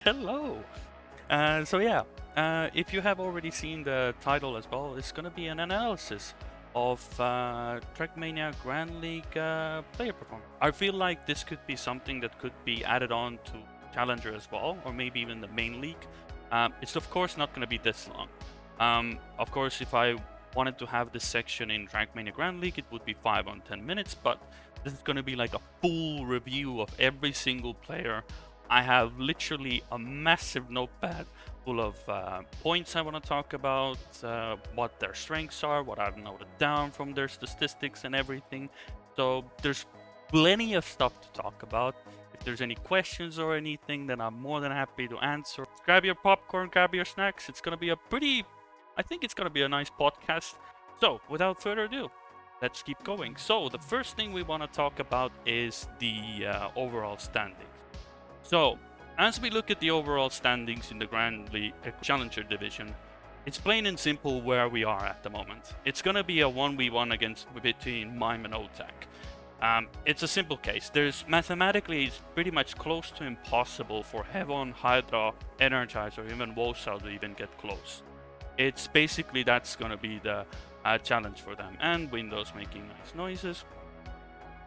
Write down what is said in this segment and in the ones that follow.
Hello. So yeah, if you have already seen the title as well, it's gonna be an analysis of Trackmania Grand League player performance. I feel like this could be something that could be added on to Challenger as well, or maybe even the main league. It's of course not gonna be this long. Of course, if I wanted to have this section in Trackmania Grand League, it would be 5 on 10 minutes, but this is gonna be like a full review of every single player. I have literally a massive notepad full of points I want to talk about, what their strengths are, what I've noted down from their statistics and everything. So there's plenty of stuff to talk about. If there's any questions or anything, then I'm more than happy to answer. Grab your popcorn, grab your snacks. It's going to be I think it's going to be a nice podcast. So without further ado, let's keep going. So the first thing we want to talk about is the overall standings. So, as we look at the overall standings in the Grand League Challenger division, it's plain and simple where we are at the moment. It's gonna be a 1v1 between Mime and Otaaaq. It's a simple case. Mathematically, it's pretty much close to impossible for Evon, Haedra, NRGZ, or even Wosile to even get close. It's basically that's gonna be the challenge for them. And Windows making nice noises.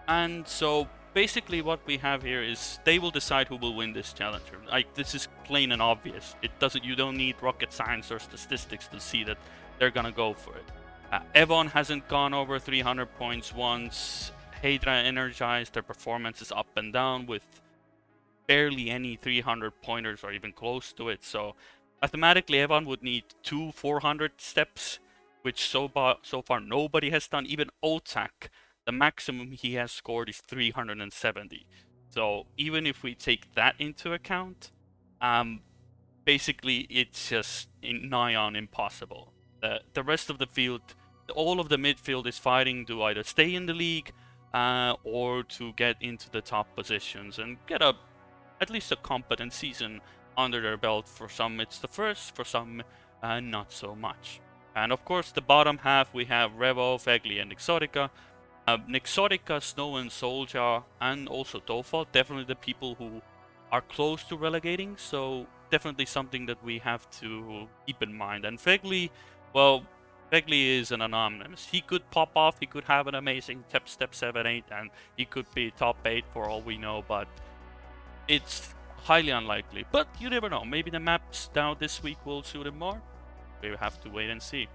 And so basically what we have here is they will decide who will win this challenger. Like, this is plain and obvious. You don't need rocket science or statistics to see that they're gonna go for it. Evon hasn't gone over 300 points once. Haedra energized, their performance is up and down with barely any 300 pointers or even close to it. So mathematically Evon would need 400 steps, which so far nobody has done. Even Otaaaq, the maximum he has scored is 370. So even if we take that into account, basically it's just nigh on impossible. The rest of the field, all of the midfield is fighting to either stay in the league or to get into the top positions and get at least a competent season under their belt. For some it's the first, for some not so much. And of course the bottom half we have Revo, Phegley and Nixotica. Nixotica, Snow and Soulja, and also Dofault, definitely the people who are close to relegating, so definitely something that we have to keep in mind. And Phegley, well, Phegley is an anonymous. He could pop off, he could have an amazing step 7, 8, and he could be top 8 for all we know, but it's highly unlikely. But you never know, maybe the maps now this week will suit him more. We have to wait and see.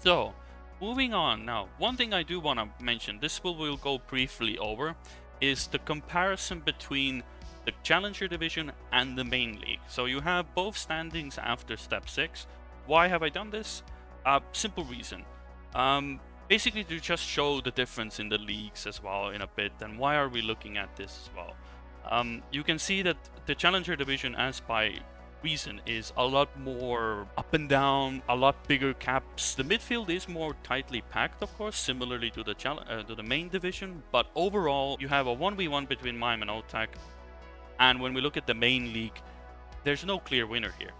So, moving on now, one thing I do want to mention, we'll go briefly over, is the comparison between the Challenger division and the main league. So you have both standings after step 6. Why have I done this? Simple reason. Basically to just show the difference in the leagues as well in a bit, and why are we looking at this as well. You can see that the Challenger division, as by reason, is a lot more up and down, a lot bigger caps. The midfield is more tightly packed, of course, similarly to the main division, but overall you have a 1v1 between Mime and Otaaaq. And when we look at the main league, there's no clear winner here.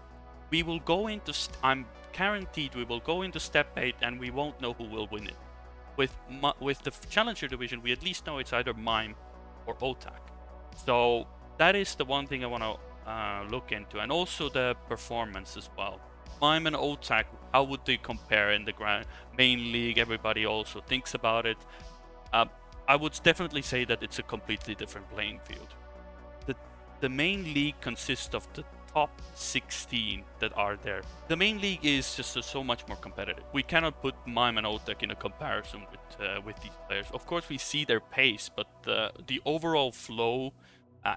We will go into I'm guaranteed we will go into step 8 and we won't know who will win it. With the Challenger division, we at least know it's either Mime or Otaaaq. So that is the one thing I want to look into, and also the performance as well. Mime and Otaaaq, how would they compare in the main league? Everybody also thinks about it. I would definitely say that it's a completely different playing field. The main league consists of the top 16 that are there. The main league is just so much more competitive. We cannot put Mime and Otaaaq in a comparison with these players. Of course, we see their pace, but the overall flow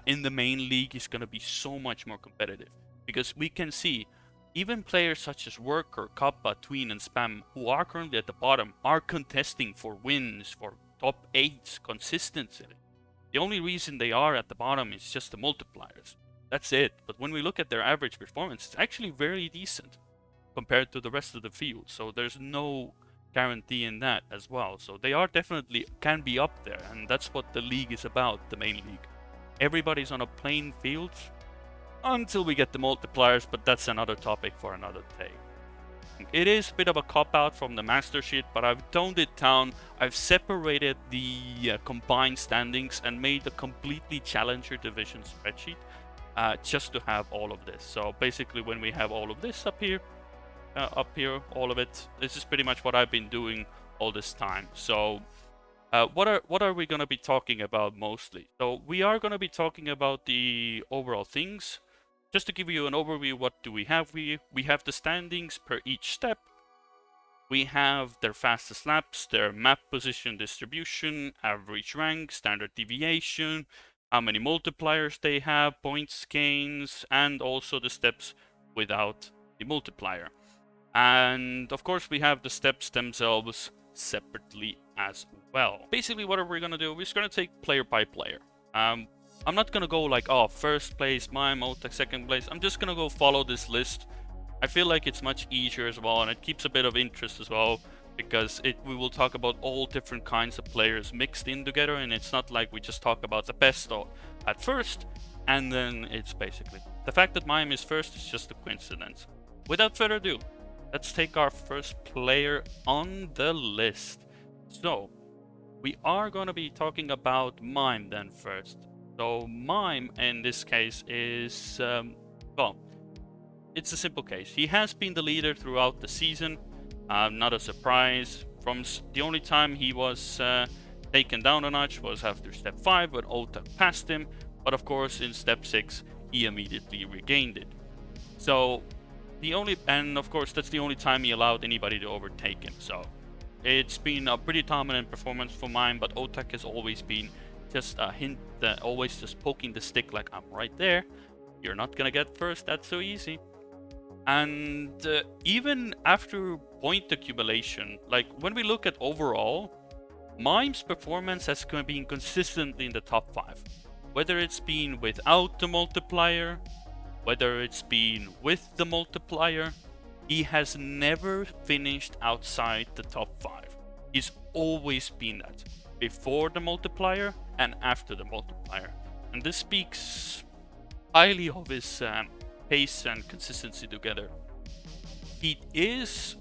in the main league is going to be so much more competitive, because we can see even players such as Worker, Kappa, Tween and Spam, who are currently at the bottom, are contesting for wins, for top 8s consistently. The only reason they are at the bottom is just the multipliers. That's it. But when we look at their average performance, it's actually very decent compared to the rest of the field. So there's no guarantee in that as well. So they are definitely can be up there, and that's what the league is about, the main league. Everybody's on a plain field until we get the multipliers, but that's another topic for another day. It is a bit of a cop-out from the master sheet, but I've toned it down. I've separated the combined standings and made a completely Challenger division spreadsheet. just to have all of this. So basically, when we have all of this up here, all of it, this is pretty much what I've been doing all this time. So what are we going to be talking about mostly? So we are going to be talking about the overall things. Just to give you an overview, what do we have? We have the standings per each step. We have their fastest laps, their map position distribution, average rank, standard deviation, how many multipliers they have, points gains, and also the steps without the multiplier. And of course we have the steps themselves separately as well. Basically what are we gonna do? We're just gonna take player by player. I'm not gonna go like, oh, first place Mime, Otaaaq, second place. I'm just gonna go follow this list. I feel like it's much easier as well, and it keeps a bit of interest as well, because we will talk about all different kinds of players mixed in together, and it's not like we just talk about the best at first, and then it's basically the fact that Mime is first is just a coincidence. Without further ado, let's take our first player on the list. So we are going to be talking about Mime then first. So Mime in this case is well, it's a simple case. He has been the leader throughout the season. Not a surprise. From the only time he was taken down a notch was after step 5, but Otaaaq passed him. But of course, in step 6, he immediately regained it. So and of course, that's the only time he allowed anybody to overtake him. So it's been a pretty dominant performance for Mime, but Otaaaq has always been just a hint, always just poking the stick like, I'm right there. You're not gonna get first. That's so easy. And even after point accumulation, like when we look at overall, Mime's performance has been consistently in the top 5. Whether it's been without the multiplier, whether it's been with the multiplier, he has never finished outside the top 5. He's always been that, before the multiplier and after the multiplier. And this speaks highly of his pace and consistency together. He is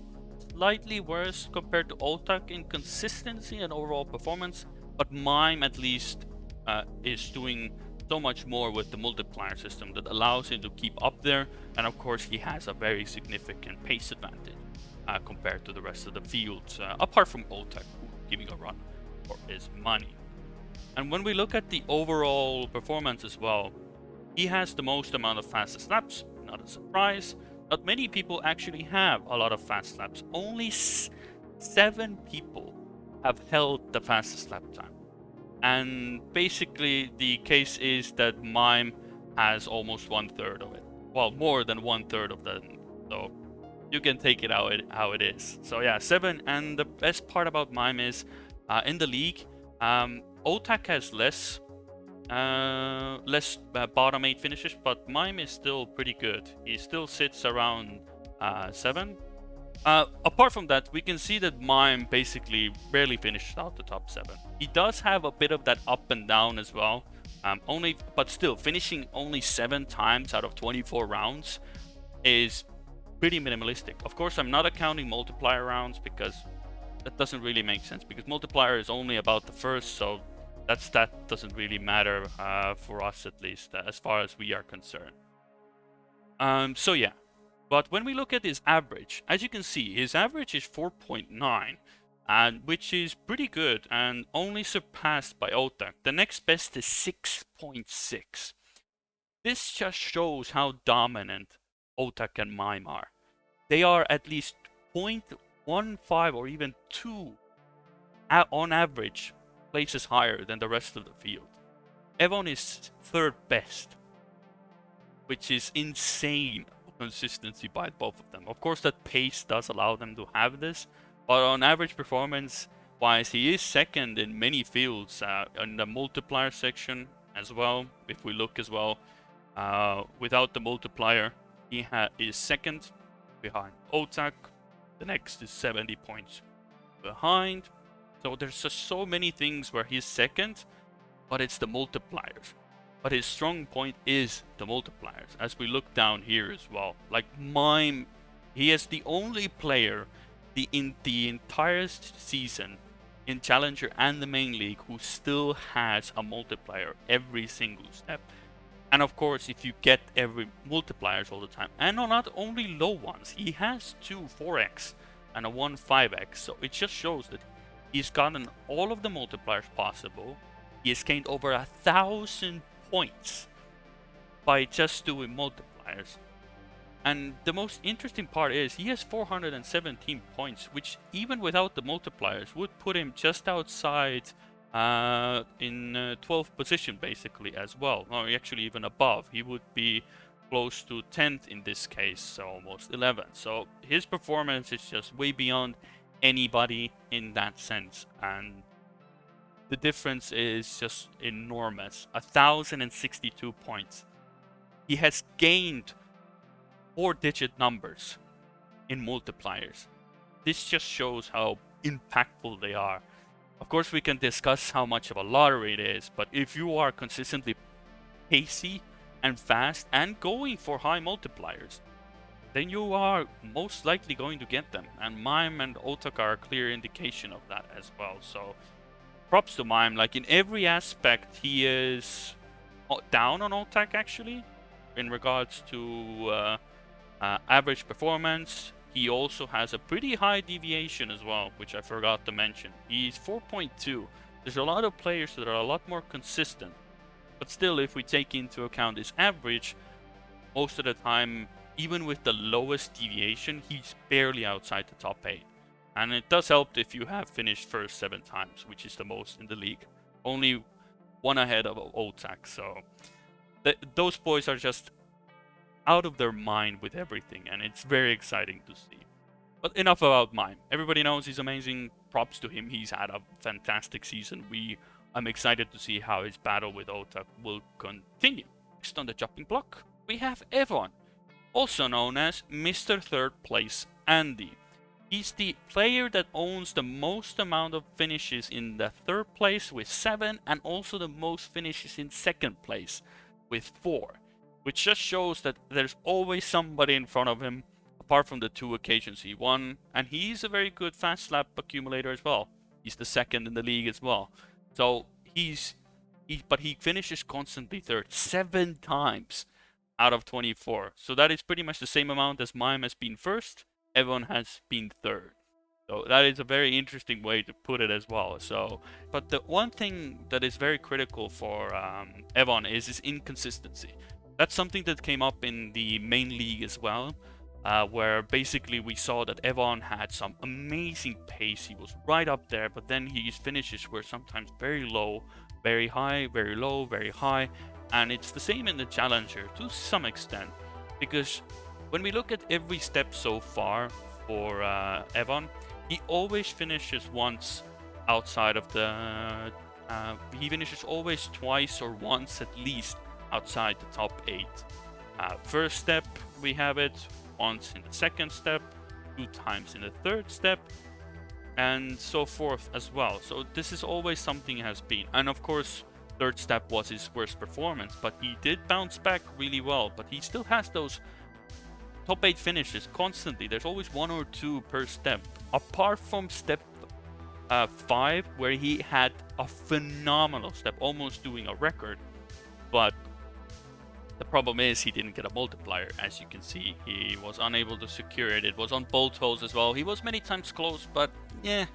slightly worse compared to Otaaaq in consistency and overall performance, but Mime at least is doing so much more with the multiplier system that allows him to keep up there, and of course he has a very significant pace advantage compared to the rest of the field, apart from Otaaaq giving a run for his money. And when we look at the overall performance as well, he has the most amount of fastest laps, not a surprise. Not many people actually have a lot of fast laps. Only 7 people have held the fastest lap time. And basically the case is that Mime has almost 1/3 of it. Well, more than 1/3 of them. So you can take it how it is. So yeah, 7. And the best part about Mime is in the league, Otaaaq has less bottom 8 finishes, but Mime is still pretty good. He still sits around 7. Apart from that, we can see that Mime basically barely finished out the top 7. He does have a bit of that up and down as well, but still finishing only 7 times out of 24 rounds is pretty minimalistic. Of course, I'm not accounting multiplier rounds because that doesn't really make sense, because multiplier is only about the first, so that doesn't really matter for us, at least as far as we are concerned. So yeah, but when we look at his average, as you can see, his average is 4.9, and which is pretty good and only surpassed by Otaaaq. The next best is 6.6. This just shows how dominant Otaaaq and Mime are. They are at least 0.15 or even 2 on average places higher than the rest of the field. Evon is 3rd best, which is insane consistency by both of them. Of course, that pace does allow them to have this, but on average performance wise, he is 2nd in many fields, in the multiplier section as well. If we look as well, without the multiplier, he is 2nd behind Otaaaq. The next is 70 points behind. So there's just so many things where he's 2nd, but it's the multipliers. But his strong point is the multipliers, as we look down here as well. Like Mime, he is the only player in the entire season in Challenger and the main league who still has a multiplier every single step. And of course, if you get every multipliers all the time, and not only low ones, he has 2 4x and a 1 5x. So it just shows that he's gotten all of the multipliers possible. He has gained over 1,000 points by just doing multipliers. And the most interesting part is he has 417 points, which even without the multipliers would put him just outside in 12th position basically as well. Or actually even above. He would be close to 10th in this case, so almost 11th. So his performance is just way beyond anybody in that sense. And the difference is just enormous. 1,062 points. He has gained 4-digit numbers in multipliers. This just shows how impactful they are. Of course, we can discuss how much of a lottery it is, but if you are consistently pacey and fast and going for high multipliers, then you are most likely going to get them. And Mime and Otaaaq are a clear indication of that as well. So props to Mime. Like in every aspect, he is down on Otaaaq actually, in regards to average performance. He also has a pretty high deviation as well, which I forgot to mention. He's 4.2. There's a lot of players that are a lot more consistent. But still, if we take into account his average, most of the time, even with the lowest deviation, he's barely outside the top 8. And it does help if you have finished first 7 times, which is the most in the league. Only one ahead of Otaaaq. So those boys are just out of their mind with everything, and it's very exciting to see. But enough about Mime. Everybody knows he's amazing. Props to him. He's had a fantastic season. I'm excited to see how his battle with Otaaaq will continue. Next on the chopping block, we have Evon, also known as Mr. Third Place Andy. He's the player that owns the most amount of finishes in the third place with 7, and also the most finishes in second place with 4. Which just shows that there's always somebody in front of him, apart from the 2 occasions he won. And he's a very good fast slap accumulator as well. He's the 2nd in the league as well. So but he finishes constantly third 7 times out of 24. So that is pretty much the same amount as Mime has been first. Evon has been third. So that is a very interesting way to put it as well. So, but the one thing that is very critical for Evon is his inconsistency. That's something that came up in the main league as well, where basically we saw that Evon had some amazing pace. He was right up there, but then his finishes were sometimes very low, very high, very low, very high. And it's the same in the Challenger to some extent, because when we look at every step so far for Evon, he always finishes once outside of the... he finishes always twice or once at least outside the top 8. First step, we have it once in the second step, 2 times in the third step, and so forth as well. So this is always something he has been. And of course, third step was his worst performance, but he did bounce back really well. But he still has those top 8 finishes constantly. There's always 1 or 2 per step. Apart from step 5, where he had a phenomenal step, almost doing a record. But the problem is he didn't get a multiplier. As you can see, he was unable to secure it. It was on both holes as well. He was many times close, but yeah,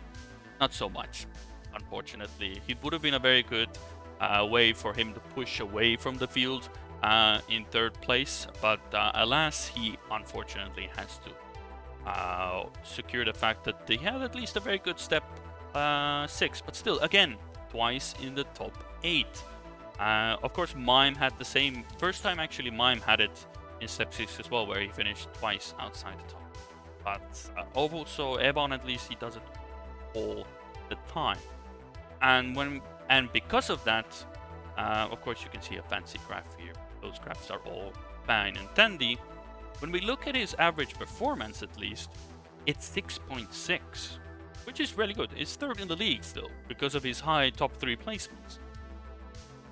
not so much, unfortunately. It would have been a very good way for him to push away from the field in third place, but alas, he unfortunately has to secure the fact that he had at least a very good step 6, but still, again, twice in the top 8. Of course, Mime had the same. First time, actually, Mime had it in step 6 as well, where he finished twice outside the top. But also, Evon, at least, he does it all the time. And because of that, of course, you can see a fancy graph here. Those graphs are all fine and dandy. When we look at his average performance, at least, it's 6.6, which is really good. It's third in the league still, because of his high top 3 placements.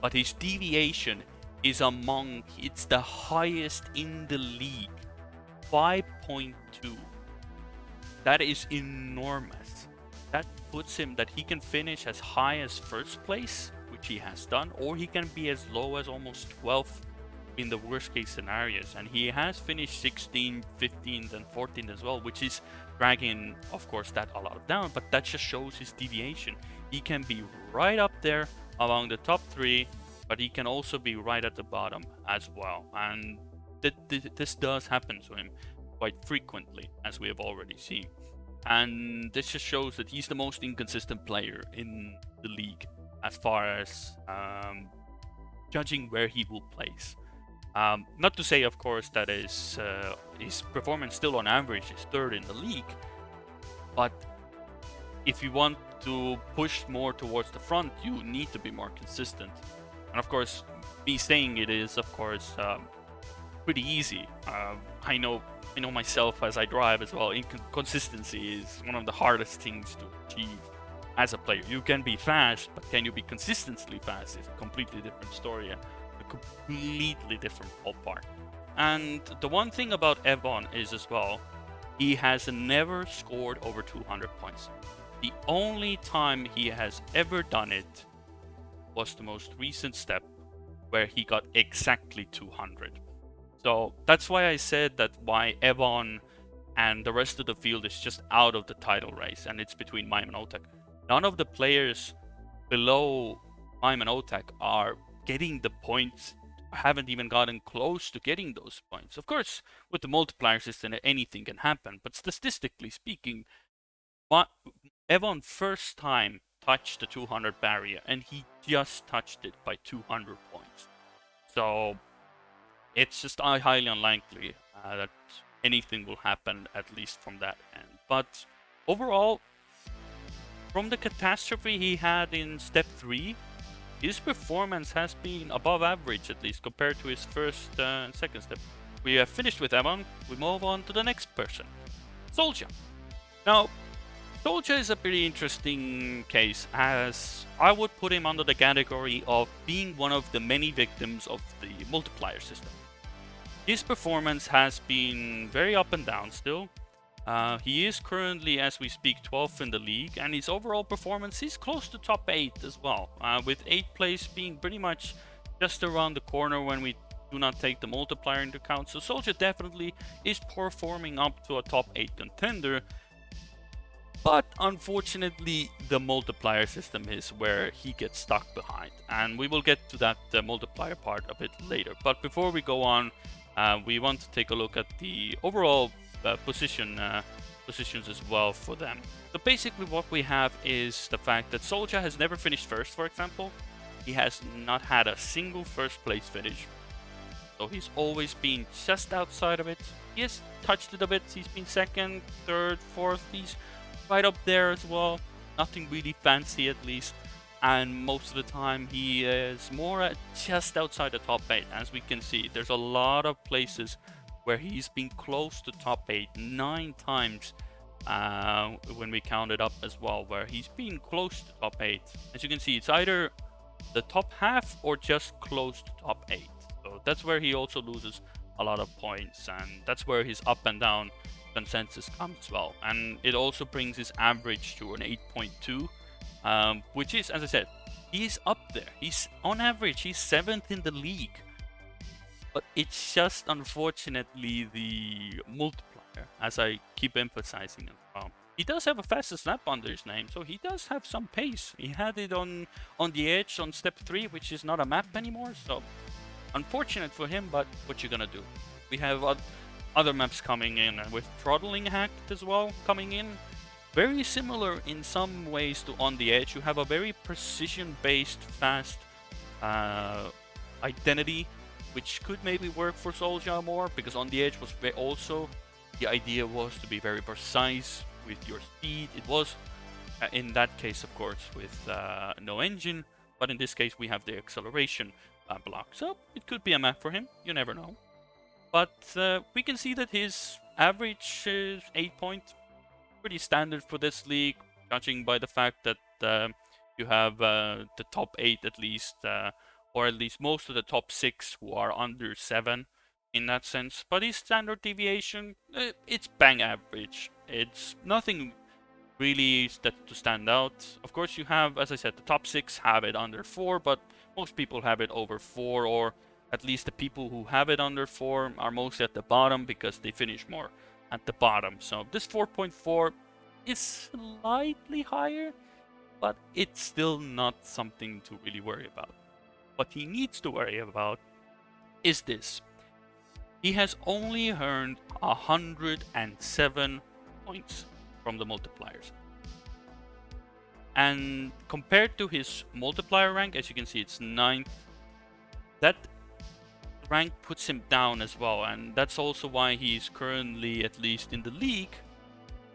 But his deviation is it's the highest in the league, 5.2. That is enormous. That puts him that he can finish as high as first place, which he has done, or he can be as low as almost 12th in the worst case scenarios, and he has finished 16th, 15th, and 14th as well, which is dragging, of course, that a lot down, but that just shows his deviation. He can be right up there among the top 3, but he can also be right at the bottom as well, and this does happen to him quite frequently, as we have already seen. And this just shows that he's the most inconsistent player in the league as far as judging where he will place. Not to say, of course, that his performance still on average is 3rd in the league, but if you want to push more towards the front, you need to be more consistent. And of course, me saying it is, of course, pretty easy. I know myself as I drive as well. Inconsistency is one of the hardest things to achieve as a player. You can be fast, but can you be consistently fast is a completely different story and a completely different ballpark. And the one thing about Evon is as well, he has never scored over 200 points. The only time he has ever done it was the most recent step where he got exactly 200. So that's why I said that why Evon and the rest of the field is just out of the title race, and it's between Mime and Otaaaq. None of the players below Mime and Otaaaq are getting the points, haven't even gotten close to getting those points. Of course, with the multiplier system, anything can happen, but statistically speaking, Evon first time touched the 200 barrier, and he just touched it by 200 points. So it's just highly unlikely that anything will happen, at least from that end. But overall, from the catastrophe he had in step 3, his performance has been above average, at least compared to his first and second step. We have finished with Evon. We move on to the next person, Soulja. Now, Soulja is a pretty interesting case, as I would put him under the category of being one of the many victims of the multiplier system. His performance has been very up and down still. He is currently, as we speak, 12th in the league, and his overall performance is close to top 8 as well, with 8th place being pretty much just around the corner when we do not take the multiplier into account. So Soulja definitely is performing up to a top 8 contender, but unfortunately the multiplier system is where he gets stuck behind, and we will get to that multiplier part a bit later. But before we go on, we want to take a look at the overall positions as well for them. So basically what we have is the fact that Soulja has never finished first, for example. He has not had a single first place finish. So he's always been just outside of it. He has touched it a bit. He's been 2nd, 3rd, 4th. He's right up there as well. Nothing really fancy, at least. And most of the time he is more just outside the top 8. As we can see, there's a lot of places where he's been close to top 8 9 times when we count it up as well, where he's been close to top 8. As you can see, it's either the top half or just close to top 8. So that's where he also loses a lot of points, and that's where his up and down consensus comes as well. And it also brings his average to an 8.2, which is, as I said, he's up there. He's on average, he's 7th in the league. But it's just unfortunately the multiplier, as I keep emphasizing as well. He does have a fastest snap under his name, so he does have some pace. He had it on the edge on step 3, which is not a map anymore, so unfortunate for him, but what you gonna do? We have other maps coming in, and with throttling hacked as well coming in. Very similar in some ways to On the Edge. You have a very precision-based, fast identity, which could maybe work for Soulja more, because On the Edge was also, the idea was to be very precise with your speed. It was, in that case, of course, with no engine, but in this case we have the acceleration block. So it could be a map for him, you never know. But we can see that his average is 8 points, pretty standard for this league, judging by the fact that you have the top 8 at least, or at least most of the top 6 who are under 7 in that sense. But his standard deviation, it's bang average. It's nothing really to stand out. Of course, you have, as I said, the top 6 have it under 4, but most people have it over 4, or At least the people who have it under 4 are mostly at the bottom because they finish more at the bottom. So this 4.4 is slightly higher, but it's still not something to really worry about. What he needs to worry about is this. He has only earned 107 points from the multipliers. And compared to his multiplier rank, as you can see, it's 9th. That rank puts him down as well, and that's also why he's currently, at least in the league,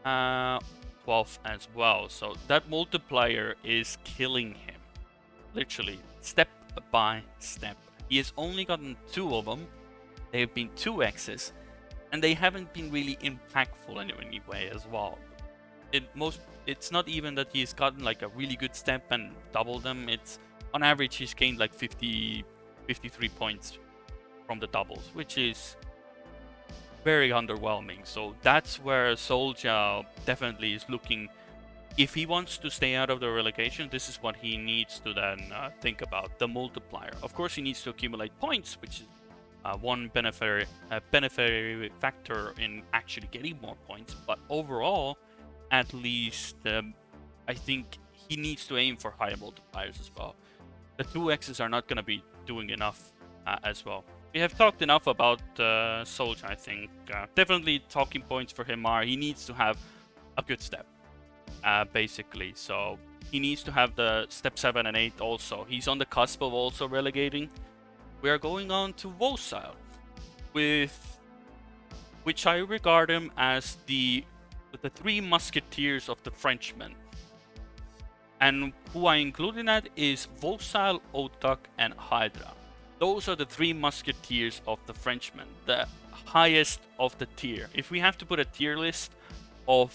12th as well. So that multiplier is killing him, literally, step by step. He has only gotten 2 of them. They have been 2x's, and they haven't been really impactful in any way as well. It's not even that he's gotten like a really good step and doubled them. It's on average he's gained like 53 points from the doubles, which is very underwhelming. So that's where Soulja definitely is looking. If he wants to stay out of the relegation, this is what he needs to then think about, the multiplier. Of course, he needs to accumulate points, which is one beneficiary factor in actually getting more points. But overall, at least, I think he needs to aim for higher multipliers as well. The 2x's are not going to be doing enough as well. We have talked enough about Soulja, I think. Definitely talking points for him are he needs to have a good step, basically. So he needs to have the step 7 and 8 also. He's on the cusp of also relegating. We are going on to Wosile, which I regard him as the 3 musketeers of the Frenchman. And who I include in that is Wosile, Otaaaq, and Haedra. Those are the 3 musketeers of the Frenchman, the highest of the tier. If we have to put a tier list of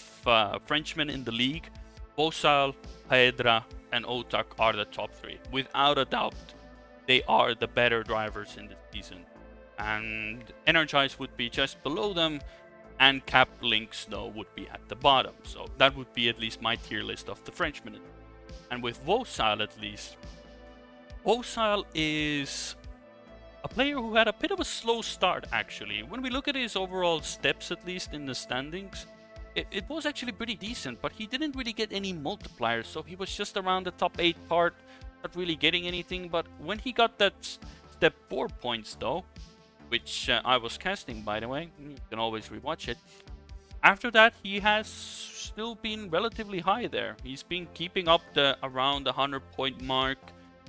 Frenchmen in the league, Wosile, Haedra, and Otaaaq are the top 3. Without a doubt, they are the better drivers in this season. And NRGZ would be just below them, and Cap Links, though, would be at the bottom. So that would be at least my tier list of the Frenchmen. And with Wosile, at least, Wosile is a player who had a bit of a slow start, actually. When we look at his overall steps, at least in the standings, it was actually pretty decent, but he didn't really get any multipliers, so he was just around the top 8 part, not really getting anything. But when he got that step 4 points, though, which I was casting, by the way, you can always rewatch it. After that, he has still been relatively high there. He's been keeping up around the 100-point mark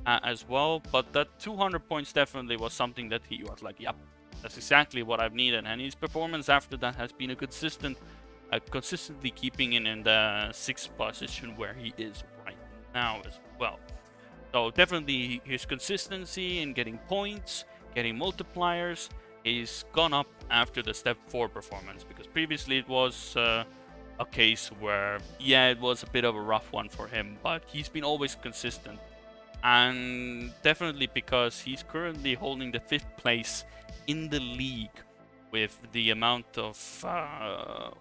as well, but that 200 points definitely was something that he was like, yep, that's exactly what I've needed. And his performance after that has been consistently keeping in the 6th position where he is right now as well. So definitely his consistency in getting points, getting multipliers, is gone up after the step 4 performance, because previously it was a case where, yeah, it was a bit of a rough one for him, but he's been always consistent. And definitely because he's currently holding the 5th place in the league with the amount of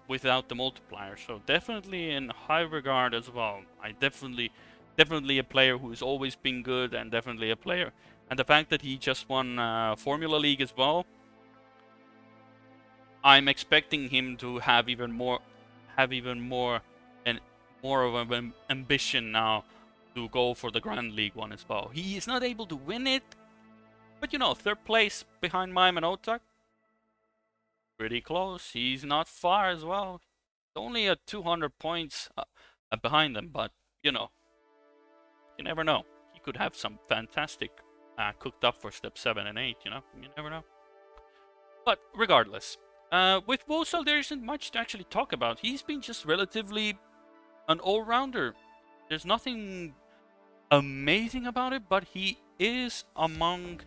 without the multiplier. So definitely in high regard as well. I definitely a player who's always been good, and definitely a player. And the fact that he just won Formula League as well, I'm expecting him to have even more and more of an ambition now to go for the Grand League one as well. He is not able to win it, but you know, 3rd place behind Mime and Otaaaq, pretty close. He's not far as well. Only at 200 points behind them, but you know, you never know. He could have some fantastic cooked up for step 7 and 8, you know? You never know. But regardless, with Wosile, there isn't much to actually talk about. He's been just relatively an all-rounder. There's nothing amazing about it, but he is among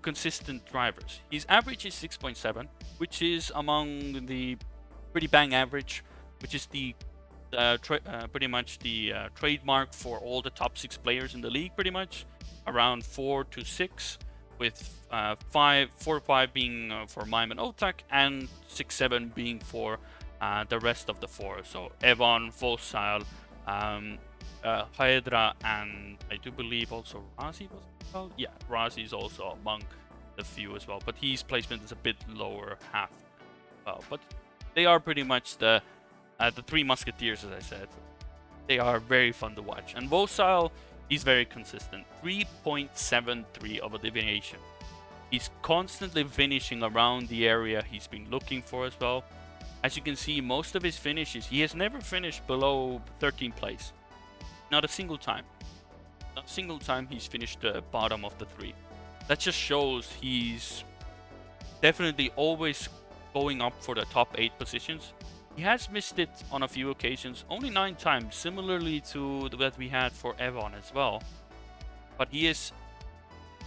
consistent drivers. His average is 6.7, which is among the pretty bang average, which is the pretty much the trademark for all the top 6 players in the league, pretty much around 4 to 6, with 4 or 5 being for Mime and Otaaaq, and 6, 7 being for the rest of the 4. So Evon, Wosile, Haedra, and I do believe also Razii was well. Yeah, Razii is also among the few as well, but his placement is a bit lower half. But they are pretty much the three musketeers, as I said. They are very fun to watch. And Wosile, he's very consistent. 3.73 of a deviation. He's constantly finishing around the area he's been looking for as well. As you can see, most of his finishes, he has never finished below 13th place. Not a single time. Not a single time he's finished the bottom of the three. That just shows he's definitely always going up for the top 8 positions. He has missed it on a few occasions, only 9 times, similarly to that we had for Evon as well. But he is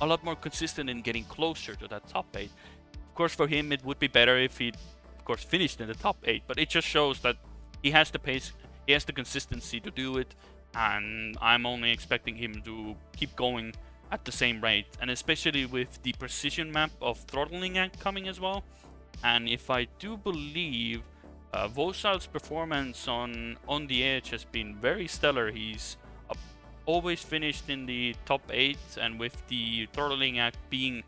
a lot more consistent in getting closer to that top 8. Of course, for him, it would be better if he, of course, finished in the top 8. But it just shows that he has the pace, he has the consistency to do it. And I'm only expecting him to keep going at the same rate. And especially with the precision map of throttling coming as well. And if I do believe Wosile's performance on the edge has been very stellar. He's always finished in the top 8, and with the throttling act being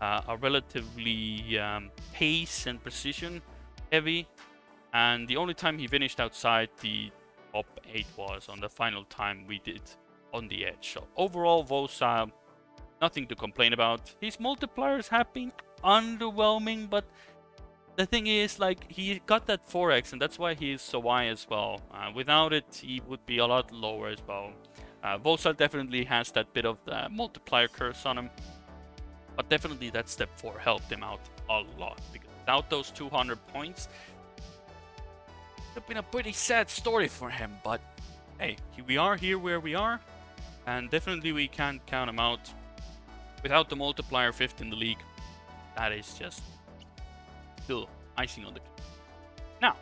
a relatively pace and precision heavy, and the only time he finished outside the top 8 was on the final time we did on the edge. So overall, Wosile, nothing to complain about. His multipliers have been underwhelming, but the thing is, like, he got that 4x, and that's why he is so high as well. Without it, he would be a lot lower as well. Wosile definitely has that bit of the multiplier curse on him, but definitely that step 4 helped him out a lot, because without those 200 points, it would have been a pretty sad story for him. But hey, we are here where we are, and definitely we can't count him out. Without the multiplier 5th in the league, that is just still icing on the cake. Now,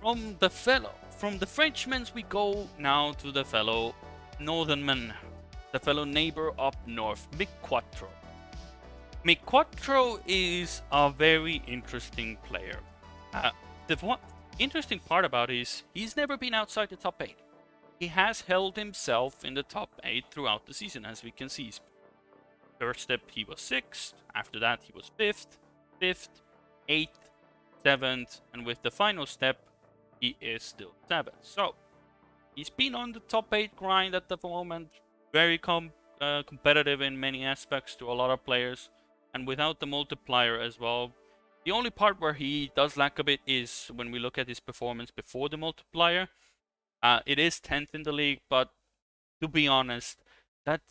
from the Frenchmen's we go now to the fellow Northernman, the fellow neighbor up north, MiQuatro. MiQuatro is a very interesting player. The one interesting part about it is he's never been outside the top 8. He has held himself in the top 8 throughout the season, as we can see. First step he was 6th, after that he was 5th, 8th, 7th, and with the final step, he is still 7th. So, he's been on the top 8 grind at the moment, very competitive in many aspects to a lot of players, and without the multiplier as well. The only part where he does lack a bit is when we look at his performance before the multiplier. It is 10th in the league, but to be honest, that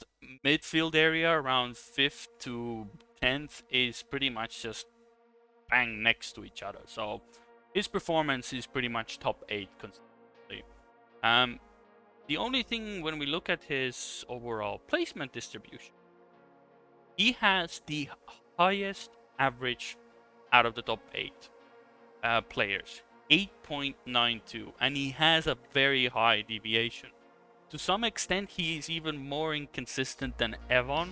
midfield area around 5th to 10th is pretty much just bang next to each other. So his performance is pretty much top 8 consistently. The only thing when we look at his overall placement distribution, he has the highest average out of the top 8 players, 8.92, and he has a very high deviation. To some extent, he is even more inconsistent than Evon,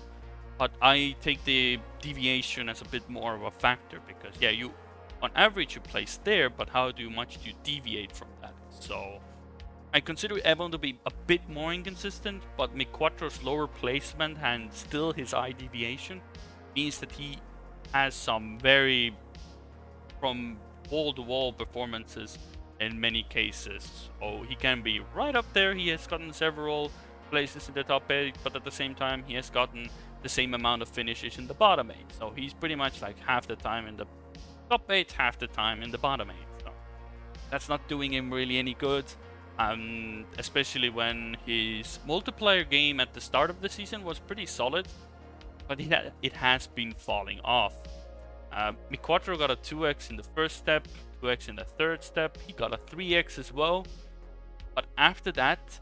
but I take the deviation as a bit more of a factor, because yeah, you on average you place there, but how much do you deviate from that? So I consider Evon to be a bit more inconsistent, but MiQuatro's lower placement and still his high deviation means that he has some very from wall-to-wall performances in many cases. So he can be right up there. He has gotten several places in the top 8, but at the same time he has gotten the same amount of finishes in the bottom 8. So he's pretty much like half the time in the top 8, half the time in the bottom 8. So that's not doing him really any good, especially when his multiplier game at the start of the season was pretty solid, but it has been falling off. MiQuatro got a 2x in the first step, 2x in the third step, he got a 3x as well, but after that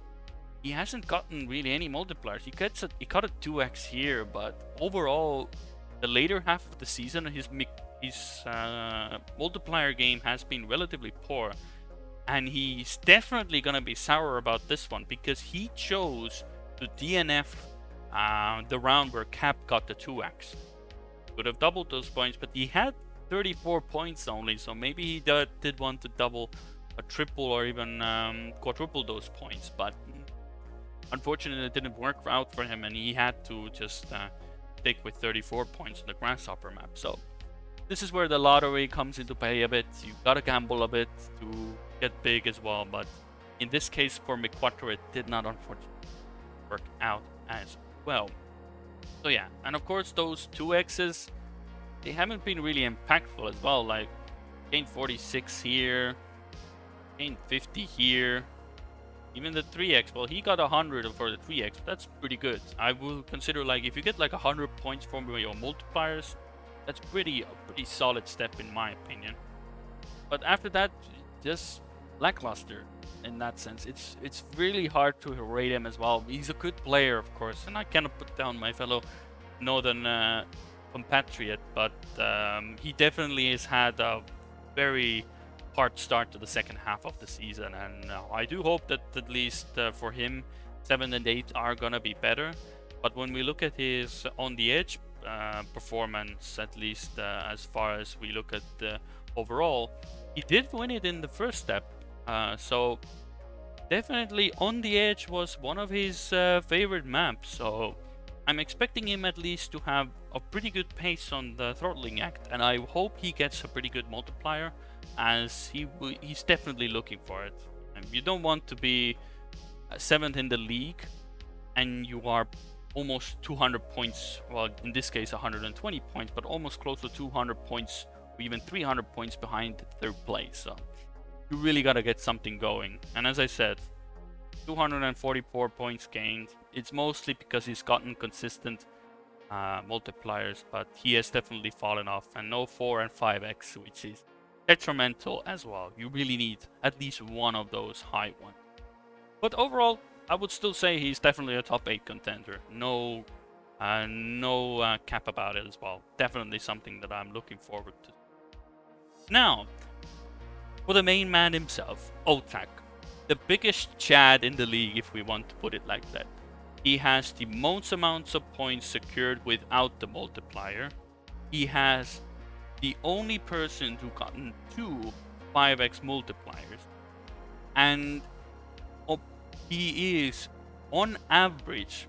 he hasn't gotten really any multipliers. He got a 2x here, but overall the later half of the season his multiplier game has been relatively poor, and he's definitely gonna be sour about this one because he chose to DNF the round where Cap got the 2x. Could have doubled those points, but he had 34 points only, so maybe he did want to double a triple or even quadruple those points, but unfortunately it didn't work out for him, and he had to just stick with 34 points in the Grasshopper map. So this is where the lottery comes into play a bit. You gotta gamble a bit to get big as well, but in this case for MiQuatro it did not unfortunately work out as well. So yeah, and of course those 2x's, they haven't been really impactful as well. Like gained 46 here, gained 50 here. Even the 3x, well, he got 100 for the 3x. That's pretty good. I will consider, like, if you get like 100 points from your multipliers, that's a pretty solid step in my opinion. But after that, just lackluster in that sense. It's really hard to rate him as well. He's a good player, of course, and I cannot put down my fellow northern compatriot, but he definitely has had a very hard start to the second half of the season, and I do hope that at least for him 7 and 8 are gonna be better. But when we look at his on the edge performance, at least as far as we look at the overall, he did win it in the first step, so definitely on the edge was one of his favorite maps. So I'm expecting him at least to have a pretty good pace on the throttling act, and I hope he gets a pretty good multiplier, as he's definitely looking for it. And you don't want to be 7th in the league and you are almost 200 points, well in this case 120 points, but almost close to 200 points or even 300 points behind 3rd place. So you really gotta get something going. And as I said, 244 points gained. It's mostly because he's gotten consistent multipliers, but he has definitely fallen off, and no 4 and 5x, which is detrimental as well. You really need at least one of those high ones. But overall, I would still say he's definitely a top 8 contender. No cap about it as well. Definitely something that I'm looking forward to. Now, for the main man himself, Otaaaq. The biggest Chad in the league, if we want to put it like that. He has the most amounts of points secured without the multiplier. He has the only person who gotten 2 5x multipliers, and he is on average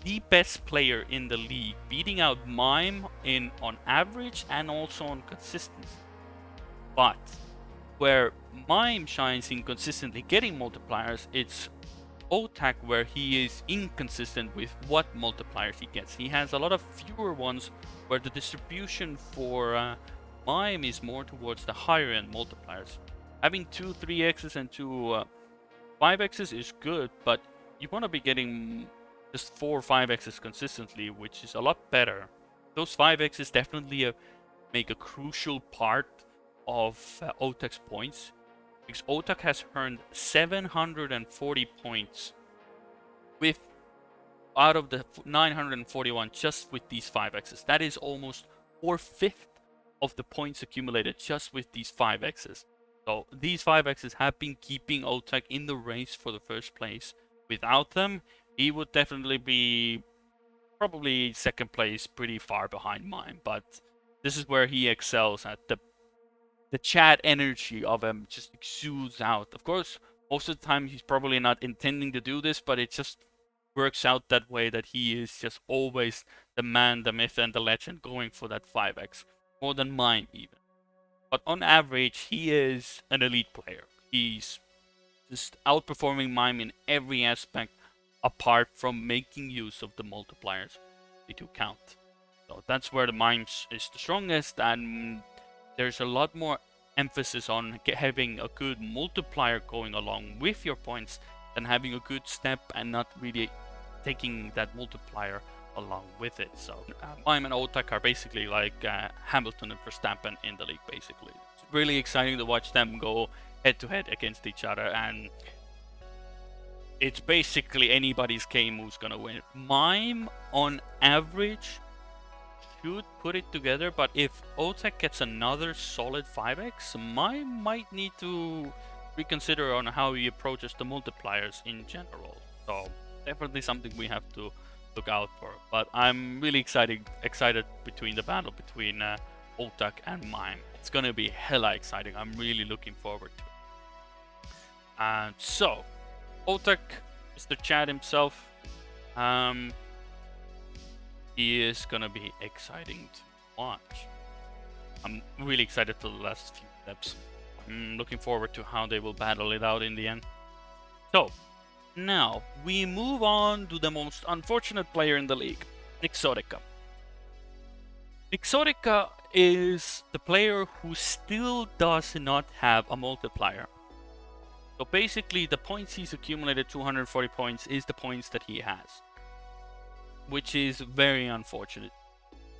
the best player in the league, beating out Mime on average and also on consistency. But where Mime shines in consistently getting multipliers, it's Otaaaq where he is inconsistent with what multipliers he gets. He has a lot of fewer ones, where the distribution for Mime is more towards the higher end multipliers. Having 2 3x's and 2 5x's is good, but you want to be getting just 4 5x's consistently, which is a lot better. Those 5x's definitely make a crucial part of Otaaaq's points, because Otaaaq has earned 740 points with out of the 941 just with these 5x's. That is almost 4/5 of the points accumulated just with these 5x's. So these 5x's have been keeping Otaaaq in the race for the first place. Without them, he would definitely be probably 2nd place, pretty far behind Mime. But this is where he excels at. The chat energy of him just exudes out. Of course, most of the time he's probably not intending to do this, but it just works out that way, that he is just always the man, the myth, and the legend going for that 5x. More than Mime even. But on average, he is an elite player. He's just outperforming Mime in every aspect, apart from making use of the multipliers. They do count. So that's where the Mime is the strongest, and there's a lot more emphasis on having a good multiplier going along with your points than having a good step and not really taking that multiplier along with it. So Mime and Otaaaq are basically like Hamilton and Verstappen in the league, basically. It's really exciting to watch them go head to head against each other, and it's basically anybody's game who's gonna win. Mime on average should put it together, but if Otaaaq gets another solid 5x, Mime might need to reconsider on how he approaches the multipliers in general. So definitely something we have to look out for. But I'm really excited between the battle between Otaaaq and Mime. It's gonna be hella exciting. I'm really looking forward to it. And so Otaaaq, Mr. Chad himself, he is gonna be exciting to watch. I'm really excited for the last few steps. I'm looking forward to how they will battle it out in the end. So, now we move on to the most unfortunate player in the league, Nixotica. Nixotica is the player who still does not have a multiplier. So basically, the points he's accumulated, 240 points, is the points that he has, which is very unfortunate.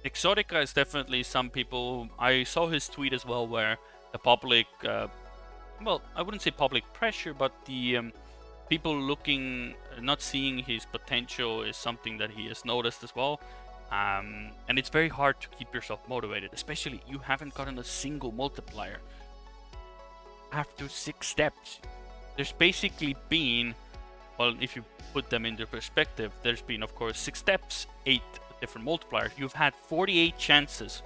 Nixotica is definitely some people. I saw his tweet as well, where the public, well, I wouldn't say public pressure, but the people looking, not seeing his potential is something that he has noticed as well. And it's very hard to keep yourself motivated, especially you haven't gotten a single multiplier after 6 steps. There's basically been, well, if you put them into perspective, there's been, of course, 6 steps, 8 different multipliers. You've had 48 chances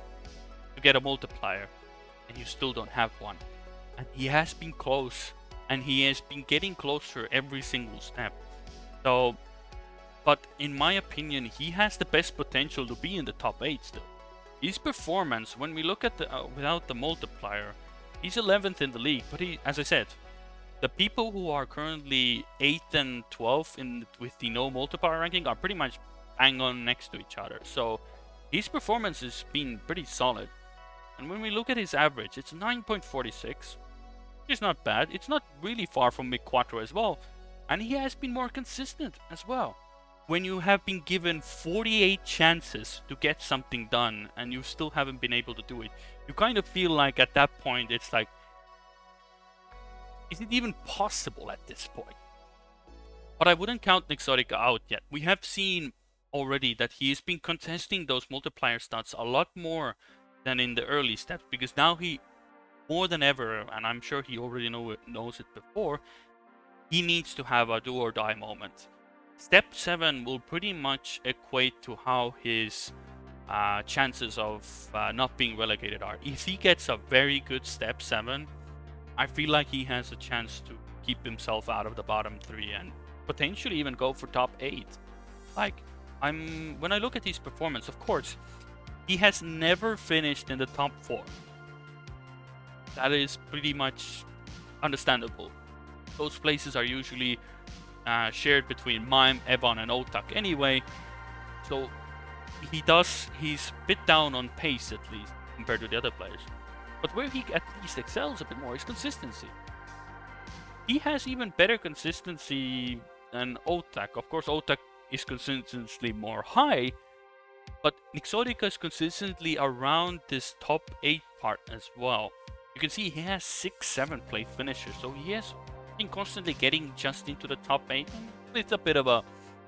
to get a multiplier, and you still don't have one. And he has been close, and he has been getting closer every single step. So, but in my opinion, he has the best potential to be in the top 8 still. His performance, when we look at the without the multiplier, he's 11th in the league. But he, as I said, the people who are currently 8th and 12th with the no multiplier ranking are pretty much bang on next to each other. So his performance has been pretty solid. And when we look at his average, it's 9.46. Which is not bad. It's not really far from MiQuatro as well. And he has been more consistent as well. When you have been given 48 chances to get something done and you still haven't been able to do it, you kind of feel like at that point it's like, is it even possible at this point? But I wouldn't count Nixotica out yet. We have seen already that he has been contesting those multiplier stats a lot more than in the early steps, because now he, more than ever, and I'm sure he already knows it before, he needs to have a do or die moment. Step 7 will pretty much equate to how his chances of not being relegated are. If he gets a very good step 7, I feel like he has a chance to keep himself out of the bottom 3 and potentially even go for top 8. Like, when I look at his performance, of course, he has never finished in the top 4. That is pretty much understandable. Those places are usually shared between Mime, Evon, and Otaaaq anyway. So he's a bit down on pace at least compared to the other players. But where he at least excels a bit more is consistency. He has even better consistency than Otaaaq. Of course, Otaaaq is consistently more high, but Nixotica is consistently around this top 8 part as well. You can see he has 6-7 play finishers, so he has been constantly getting just into the top 8 with a bit of a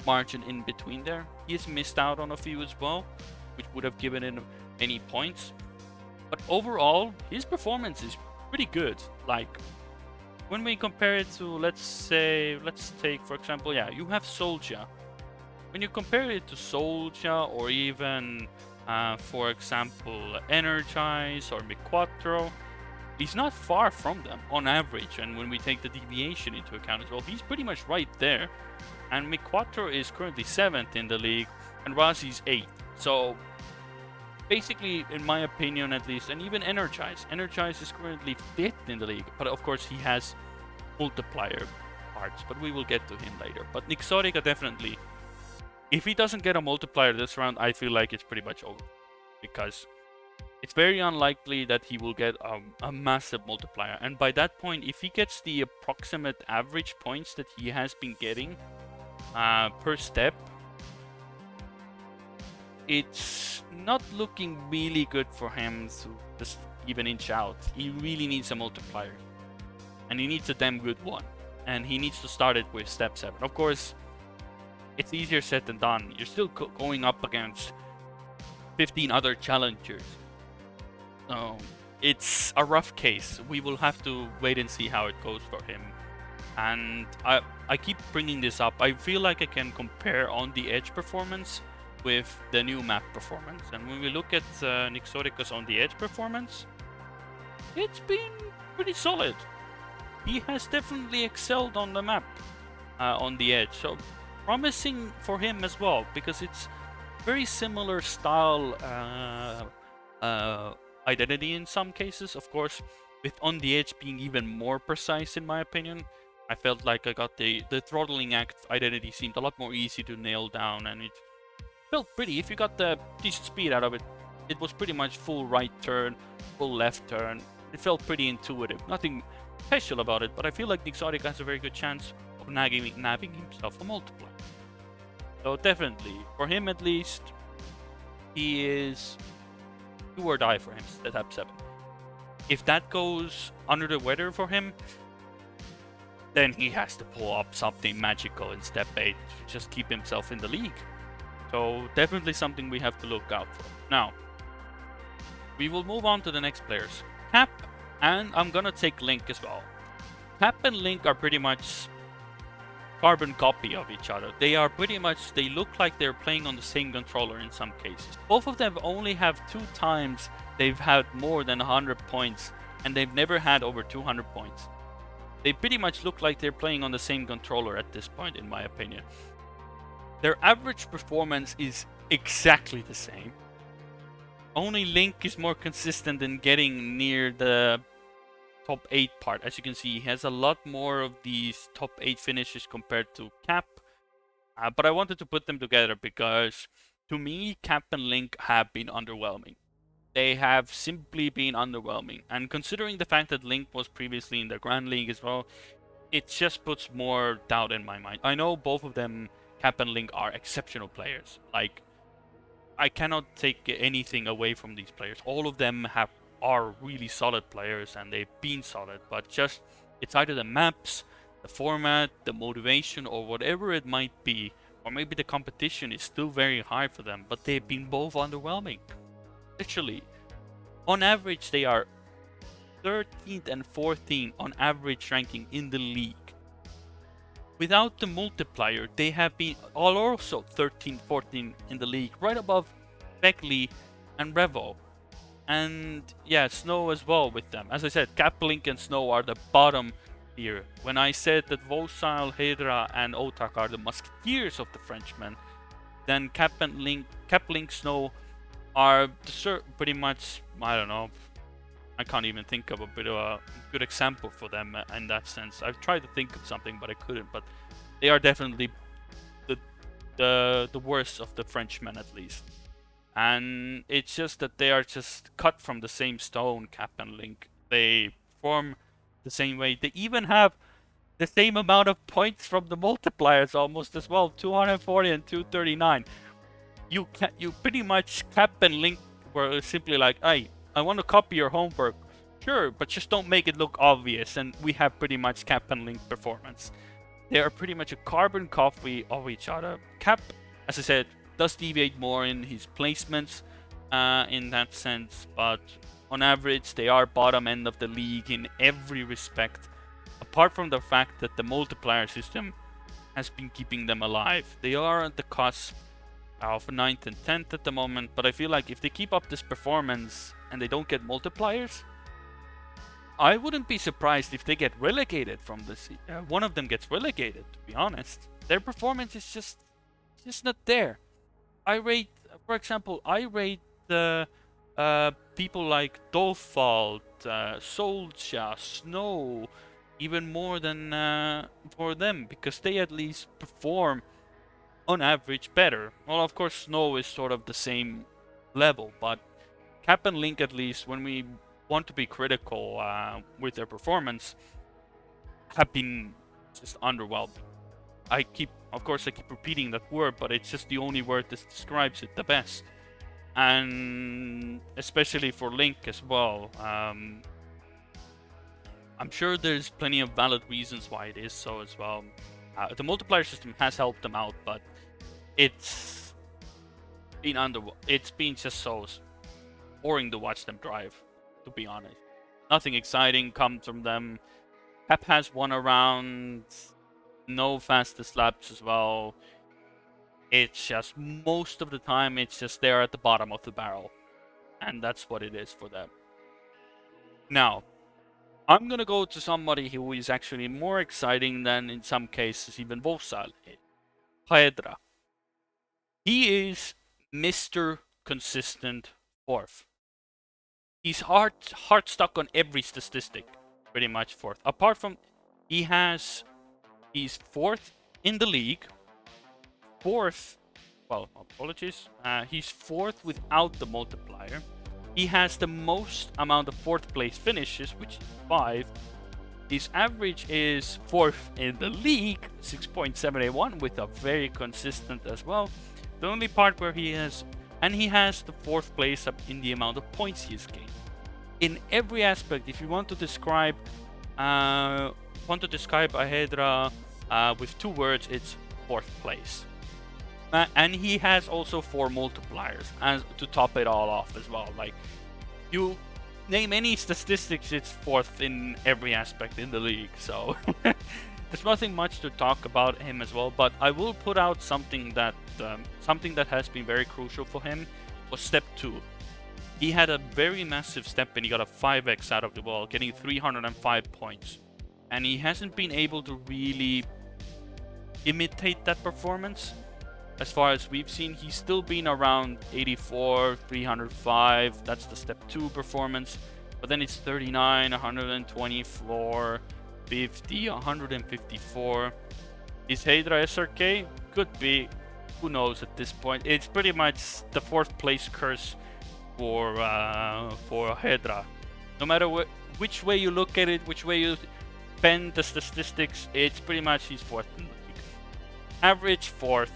margin in between there. He has missed out on a few as well, which would have given him any points. But overall, his performance is pretty good. Like, when we compare it to, let's take, for example, yeah, you have Soulja. When you compare it to Soulja, or even, for example, NRGZ or MiQuatro, he's not far from them on average. And when we take the deviation into account as well, he's pretty much right there. And MiQuatro is currently 7th in the league, and Razii's 8th. So basically, in my opinion at least, and even NRGZ is currently 5th in the league. But of course, he has multiplier parts, but we will get to him later. But Nixotica definitely, if he doesn't get a multiplier this round, I feel like it's pretty much over. Because it's very unlikely that he will get a massive multiplier. And by that point, if he gets the approximate average points that he has been getting per step, it's not looking really good for him to just even inch out. He really needs a multiplier. And he needs a damn good one. And he needs to start it with step 7. Of course, it's easier said than done. You're still going up against 15 other challengers. So it's a rough case. We will have to wait and see how it goes for him. And I keep bringing this up. I feel like I can compare On the Edge performance with the new map performance. And when we look at Nixotica's On the Edge performance, it's been pretty solid. He has definitely excelled on the map On the Edge. So promising for him as well, because it's very similar style identity in some cases, of course, with On the Edge being even more precise in my opinion. I felt like I got the throttling act identity seemed a lot more easy to nail down, and it felt pretty. If you got the decent speed out of it, it was pretty much full right turn, full left turn. It felt pretty intuitive. Nothing special about it, but I feel like Nixotica has a very good chance of nabbing himself a multiplier. So definitely, for him at least, he is do or die for him, step 7. If that goes under the weather for him, then he has to pull up something magical in step 8 to just keep himself in the league. So definitely something we have to look out for. Now, we will move on to the next players. Cap, and I'm gonna take Link as well. Cap and Link are pretty much carbon copy of each other. They are pretty much, they look like they're playing on the same controller in some cases. Both of them only have 2 times they've had more than 100 points, and they've never had over 200 points. They pretty much look like they're playing on the same controller at this point, in my opinion. Their average performance is exactly the same. Only Link is more consistent in getting near the top 8 part. As you can see, he has a lot more of these top 8 finishes compared to Cap. But I wanted to put them together because, to me, Cap and Link have been underwhelming. They have simply been underwhelming. And considering the fact that Link was previously in the Grand League as well, it just puts more doubt in my mind. I know both of them, Cap and Link, are exceptional players. Like, I cannot take anything away from these players. All of them are really solid players, and they've been solid, but just it's either the maps, the format, the motivation, or whatever it might be, or maybe the competition is still very high for them, but they've been both underwhelming. Literally, on average, they are 13th and 14th on average ranking in the league. Without the multiplier, they have been also 13, 14 in the league, right above Phegley and Revo. And yeah, Snow as well with them. As I said, Cap, Link, and Snow are the bottom tier. When I said that Wosile, Haedra, and Otaaaq are the musketeers of the Frenchmen, then Cap, Link, Snow are pretty much, I don't know, I can't even think of a bit of a good example for them in that sense. I've tried to think of something, but I couldn't. But they are definitely the worst of the Frenchmen, at least. And it's just that they are just cut from the same stone, Cap and Link. They perform the same way. They even have the same amount of points from the multipliers almost as well, 240 and 239. You pretty much, Cap and Link were simply like, hey, I want to copy your homework. Sure, but just don't make it look obvious. And we have pretty much Cap and Link performance. They are pretty much a carbon copy of each other. Cap, as I said, does deviate more in his placements in that sense, but on average they are bottom end of the league in every respect, apart from the fact that the multiplier system has been keeping them alive. They are at the cusp of 9th and 10th at the moment, but I feel like if they keep up this performance and they don't get multipliers, I wouldn't be surprised if they get relegated from this. One of them gets relegated, to be honest. Their performance is just not there. For example, I rate the people like Dofault, Soulja, Snow, even more than for them, because they at least perform on average better. Well, of course, Snow is sort of the same level, but Cap and Link, at least, when we want to be critical with their performance, have been just underwhelming. Of course, I keep repeating that word, but it's just the only word that describes it the best. And especially for Link as well. I'm sure there's plenty of valid reasons why it is so as well. The multiplier system has helped them out, but it's been just so boring to watch them drive, to be honest. Nothing exciting comes from them. Cap has won around, no fastest laps as well. It's just, most of the time, it's just they're at the bottom of the barrel. And that's what it is for them. Now, I'm gonna go to somebody who is actually more exciting than, in some cases, even Wosile. Haedra. He is Mr. Consistent fourth. He's hard stuck on every statistic, pretty much fourth. Apart from, he's fourth in the league. Fourth, well, apologies. He's fourth without the multiplier. He has the most amount of fourth place finishes, which is 5. His average is fourth in the league, 6.781, with a very consistent as well. The only part where he has the fourth place up in the amount of points he has gained. In every aspect, if you want to describe Haedra with 2 words, it's fourth place. And he has also 4 multipliers as to top it all off as well. Like, you name any statistics, it's fourth in every aspect in the league. So there's nothing much to talk about him as well. But I will put out something that has been very crucial for him was step 2. He had a very massive step and he got a 5x out of the wall, getting 305 points. And he hasn't been able to really imitate that performance. As far as we've seen, he's still been around 84, 305. That's the step 2 performance. But then it's 39, 124, 50, 154. Is Haedra SRK? Could be. Who knows at this point? It's pretty much the 4th place curse for Haedra. No matter which way you look at it, which way you bend the statistics, it's pretty much he's 4th in the league. Average 4th.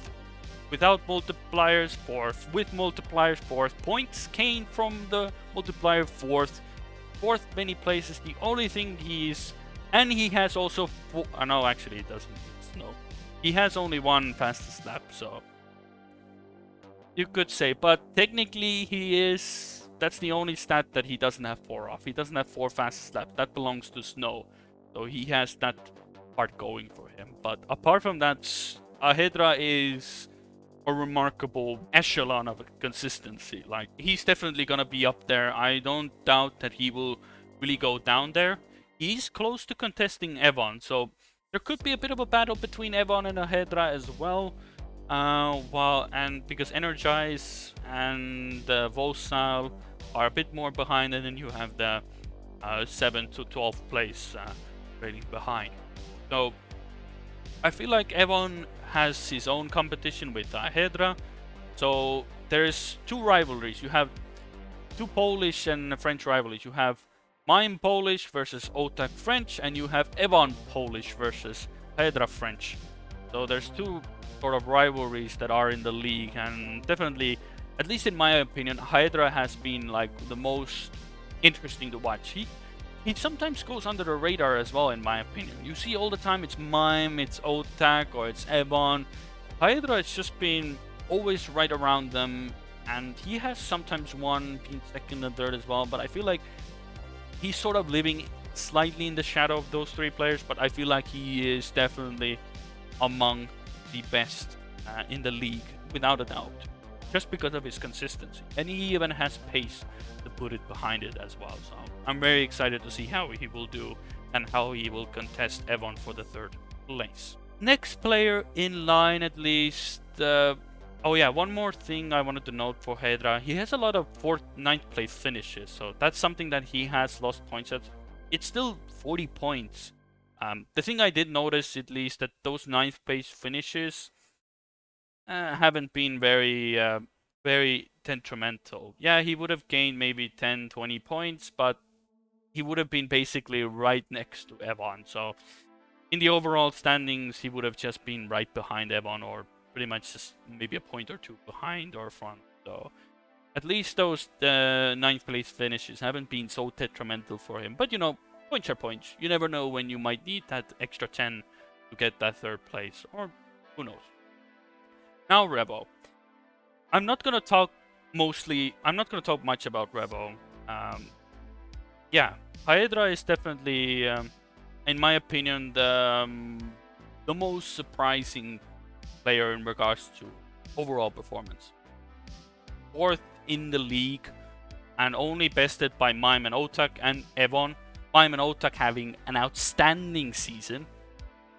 Without multipliers, 4th. With multipliers, 4th. Points came from the multiplier, 4th. 4th many places. The only thing and he has also no, actually it doesn't. No, he has only 1 fastest lap, so you could say. But technically, that's the only stat that he doesn't have 4 off. He doesn't have 4 fastest lap. That belongs to Snow, so he has that part going for him. But apart from that, Haedra is a remarkable echelon of consistency. Like, he's definitely gonna be up there. I don't doubt that he will really go down there. He's close to contesting Evon, so there could be a bit of a battle between Evon and Haedra as well. Because NRGZ and Wosile are a bit more behind, and then you have the 7 to 12th place trailing behind. So I feel like Evon has his own competition with Haedra. So there's 2 rivalries. You have 2 Polish and French rivalries. You have Mime Polish versus Otaaaq French, and you have Evon Polish versus Haedra French. So there's 2 sort of rivalries that are in the league, and definitely, at least in my opinion, Haedra has been like the most interesting to watch. He sometimes goes under the radar as well, in my opinion. You see all the time it's Mime, it's Otaaaq, or it's Evon. Haedra has just been always right around them, and he has sometimes won, been 2nd and 3rd as well, but I feel like he's sort of living slightly in the shadow of those 3 players, but I feel like he is definitely among the best in the league, without a doubt, just because of his consistency. And he even has pace to put it behind it as well. So I'm very excited to see how he will do and how he will contest Evon for the 3rd place. Next player in line, at least. Oh yeah, one more thing I wanted to note for Haedra. He has a lot of 4th, 9th place finishes, so that's something that he has lost points at. It's still 40 points. The thing I did notice, at least, that those 9th place finishes haven't been very detrimental. Yeah, he would have gained maybe 10, 20 points, but he would have been basically right next to Evon. So in the overall standings, he would have just been right behind Evon, or pretty much just maybe a point or 2 behind or front. So at least those 9th place finishes haven't been so detrimental for him. But, you know, points are points. You never know when you might need that extra 10 to get that 3rd place, or who knows. Now Revo. I'm not gonna talk much about Revo. Yeah, Haedra is definitely, in my opinion, the most surprising player in regards to overall performance. 4th in the league, and only bested by Mime and Otaaaq and Evon. Mime and Otaaaq having an outstanding season.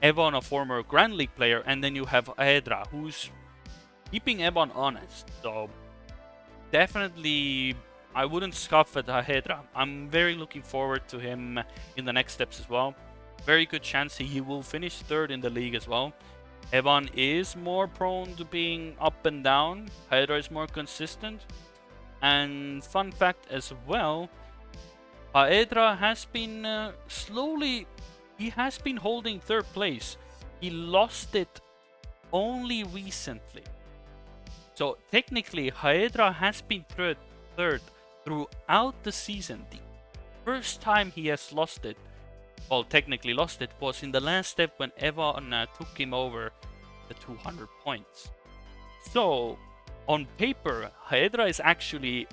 Evon, a former Grand League player, and then you have Haedra, who's keeping Evon honest. So definitely, I wouldn't scoff at Haedra. I'm very looking forward to him in the next steps as well. Very good chance he will finish third in the league as well. Evon is more prone to being up and down. Haedra is more consistent. And fun fact as well, Haedra has been he has been holding third place. He lost it only recently. So technically, Haedra has been third throughout the season. The first time he has lost it, well, technically lost it, was in the last step when Evon took him over the 200 points. So, on paper, Haedra is actually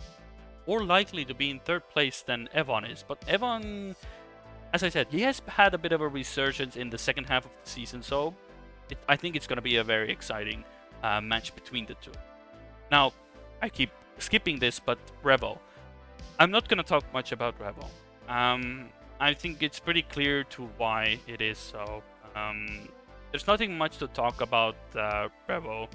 more likely to be in third place than Evon is. But Evon, as I said, he has had a bit of a resurgence in the second half of the season, so I think it's going to be a very exciting match between the two. Now, I keep skipping this, but Revo. I'm not going to talk much about Revo. I think it's pretty clear to why it is so. There's nothing much to talk about Revo.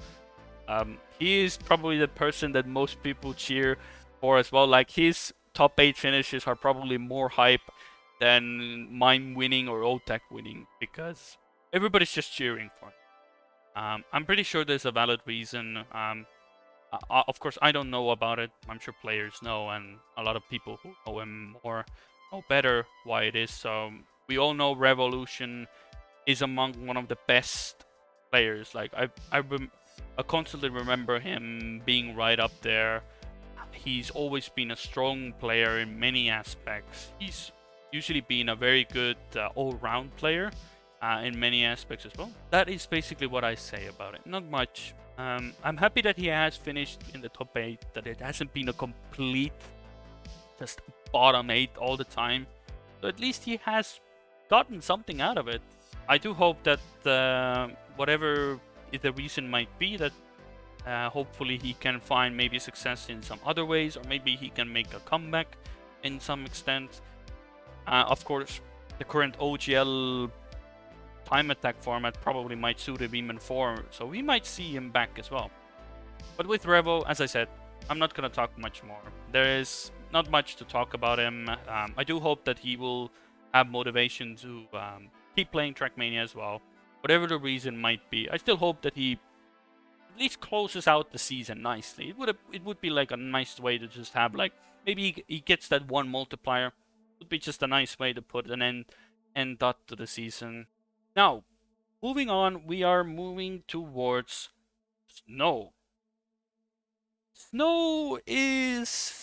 He is probably the person that most people cheer for as well. Like, his top 8 finishes are probably more hype than Mime winning or Otaaaq winning, because everybody's just cheering for him. I'm pretty sure there's a valid reason. Of course, I don't know about it. I'm sure players know, and a lot of people who know him more know better why it is. So we all know Revolution is among one of the best players. Like, I constantly remember him being right up there. He's always been a strong player in many aspects. He's usually been a very good all-round player in many aspects as well. That is basically what I say about it. Not much. I'm happy that he has finished in the top 8, that it hasn't been a complete just bottom 8 all the time. So at least he has gotten something out of it. I do hope that whatever the reason might be, that hopefully he can find maybe success in some other ways, or maybe he can make a comeback in some extent. Of course, the current OGL time attack format probably might suit him even more, so we might see him back as well. But with Revo, as I said, I'm not going to talk much more. There is not much to talk about him. I do hope that he will have motivation to keep playing Trackmania as well. Whatever the reason might be, I still hope that he at least closes out the season nicely. It would be like a nice way to just have, like, maybe he gets that one multiplier. It would be just a nice way to put an end dot to the season. Now, moving on, we are moving towards Snow. Snow is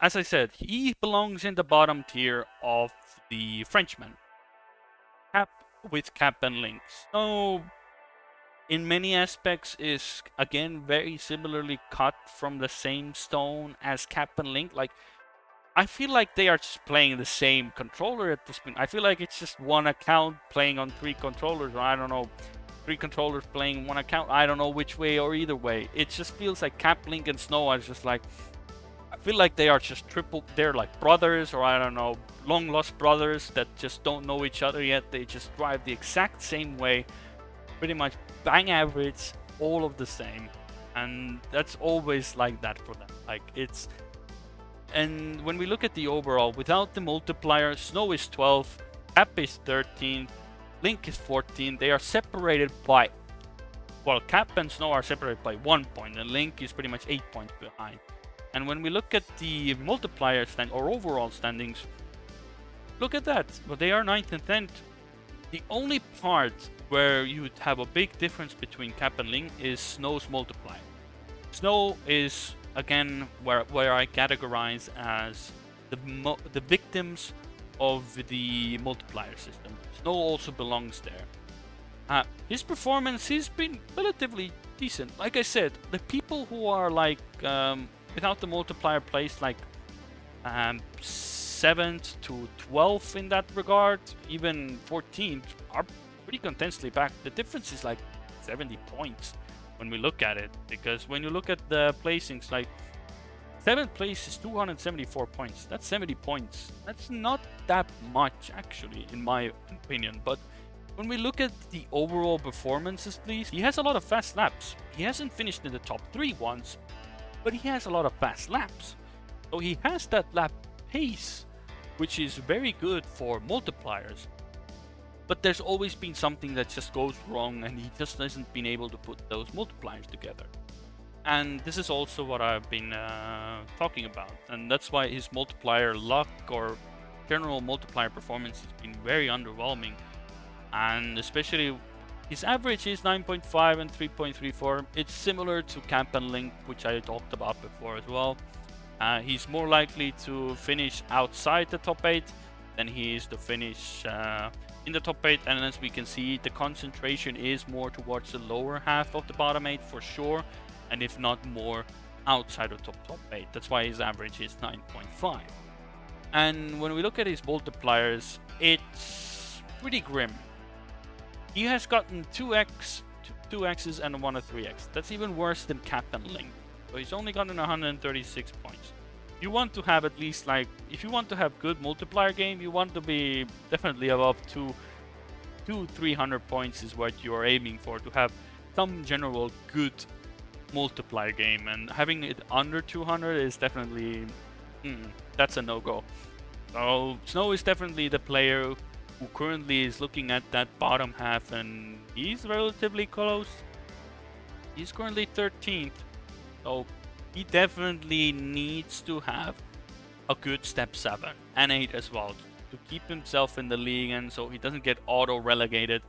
as I said, he belongs in the bottom tier of the Frenchmen. Cap and Link. Snow, in many aspects, is again very similarly cut from the same stone as Cap and Link. Like, I feel like they are just playing the same controller at this point. I feel like it's just one account playing on 3 controllers, or I don't know, 3 controllers playing one account. I don't know which way or either way. It just feels like Cap, Link, and Snow are just like, I feel like they are just they're like brothers, or I don't know, long lost brothers that just don't know each other yet. They just drive the exact same way, pretty much bang average, all of the same. And that's always like that for them. Like, it's... And when we look at the overall, without the multiplier, Snow is 12, Cap is 13, Link is 14. They are separated by... Well, Cap and Snow are separated by 1 point, and Link is pretty much 8 points behind. And when we look at the multiplier or overall standings, look at that. Well, they are 9th and 10th. The only part where you would have a big difference between Cap and Link is Snow's multiplier. Snow is, again, where I categorize as the victims of the multiplier system. Snow also belongs there. His performance has been relatively decent. Like I said, the people who are like without the multiplier placed like 7th to 12th in that regard, even 14th, are pretty contently back. The difference is like 70 points when we look at it, because when you look at the placings, like 7th place is 274 points. That's 70 points. That's not that much, actually, in my opinion. But when we look at the overall performances, please, he has a lot of fast laps. He hasn't finished in the top 3 once, but he has a lot of fast laps. So he has that lap pace, which is very good for multipliers. But there's always been something that just goes wrong, and he just hasn't been able to put those multipliers together. And this is also what I've been talking about, and that's why his multiplier luck or general multiplier performance has been very underwhelming. And especially his average is 9.5 and 3.34. It's similar to Camp and Link, which I talked about before as well. He's more likely to finish outside the top 8 than he is to finish in the top 8. And as we can see, the concentration is more towards the lower half of the bottom 8 for sure, and if not more outside of top 8. That's why his average is 9.5. And when we look at his multipliers, it's pretty grim. He has gotten 2x, 2x's, and 1 of 3x. That's even worse than Cap and Link. So he's only gotten 136 points. You want to have at least, like, if you want to have good multiplier game, you want to be definitely above 300 points is what you're aiming for, to have some general good multiplier game. And having it under 200 is definitely, that's a no-go. So Snow is definitely the player who currently is looking at that bottom half, and he's relatively close. He's currently 13th, so he definitely needs to have a good step 7 and 8 as well to keep himself in the league, and so he doesn't get auto-relegated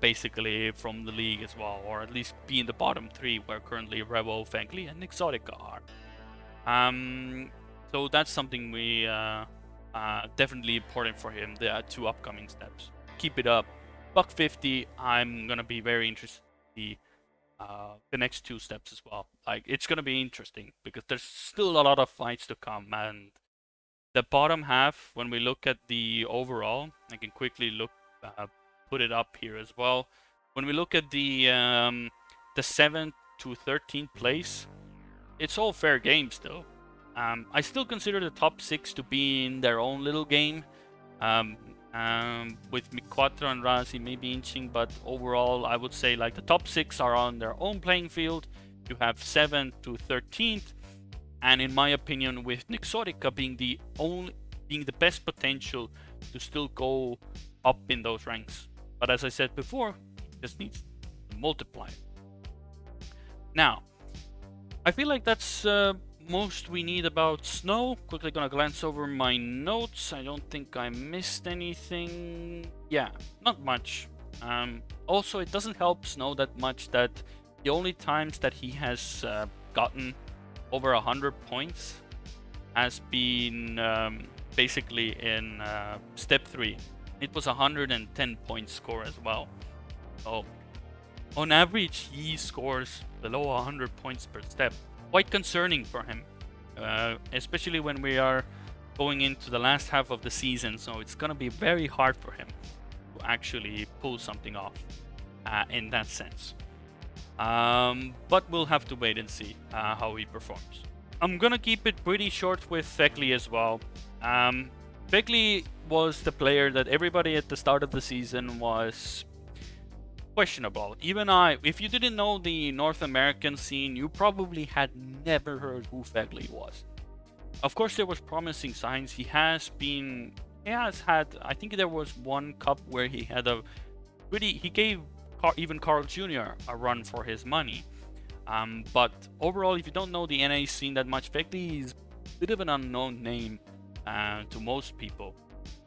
basically from the league as well, or at least be in the bottom 3 where currently Revo, Phegley, and Nixotica are. So that's something we definitely important for him, the 2 upcoming steps. Keep it up. Buck 50, I'm gonna be very interested to see the next 2 steps as well. Like, it's gonna be interesting because there's still a lot of fights to come, and the bottom half, when we look at the overall, I can quickly look, put it up here as well. When we look at the 7th to 13th place, it's all fair game still. I still consider the top 6 to be in their own little game, with MiQuatro and Razii maybe inching, but overall I would say like the top 6 are on their own playing field. You have 7th to 13th, and in my opinion, with Nixotica being the best potential to still go up in those ranks. But as I said before, it just needs to multiply. Now, I feel like that's most we need about Snow. Quickly gonna glance over my notes. I don't think I missed anything. Yeah, not much. Also, it doesn't help Snow that much that the only times that he has gotten over 100 points has been basically in step 3. It was 110 point score as well. So on average, he scores below 100 points per step. Quite concerning for him, especially when we are going into the last half of the season. So it's gonna be very hard for him to actually pull something off in that sense. But we'll have to wait and see how he performs. I'm gonna keep it pretty short with Phegley as well. Phegley was the player that everybody at the start of the season was questionable. Even if you didn't know the North American scene, you probably had never heard who Phegley was. Of course, there was promising signs. He has had, I think there was one cup where he had he gave even Carl Jr. a run for his money. But overall, if you don't know the NA scene that much, Phegley is a bit of an unknown name to most people.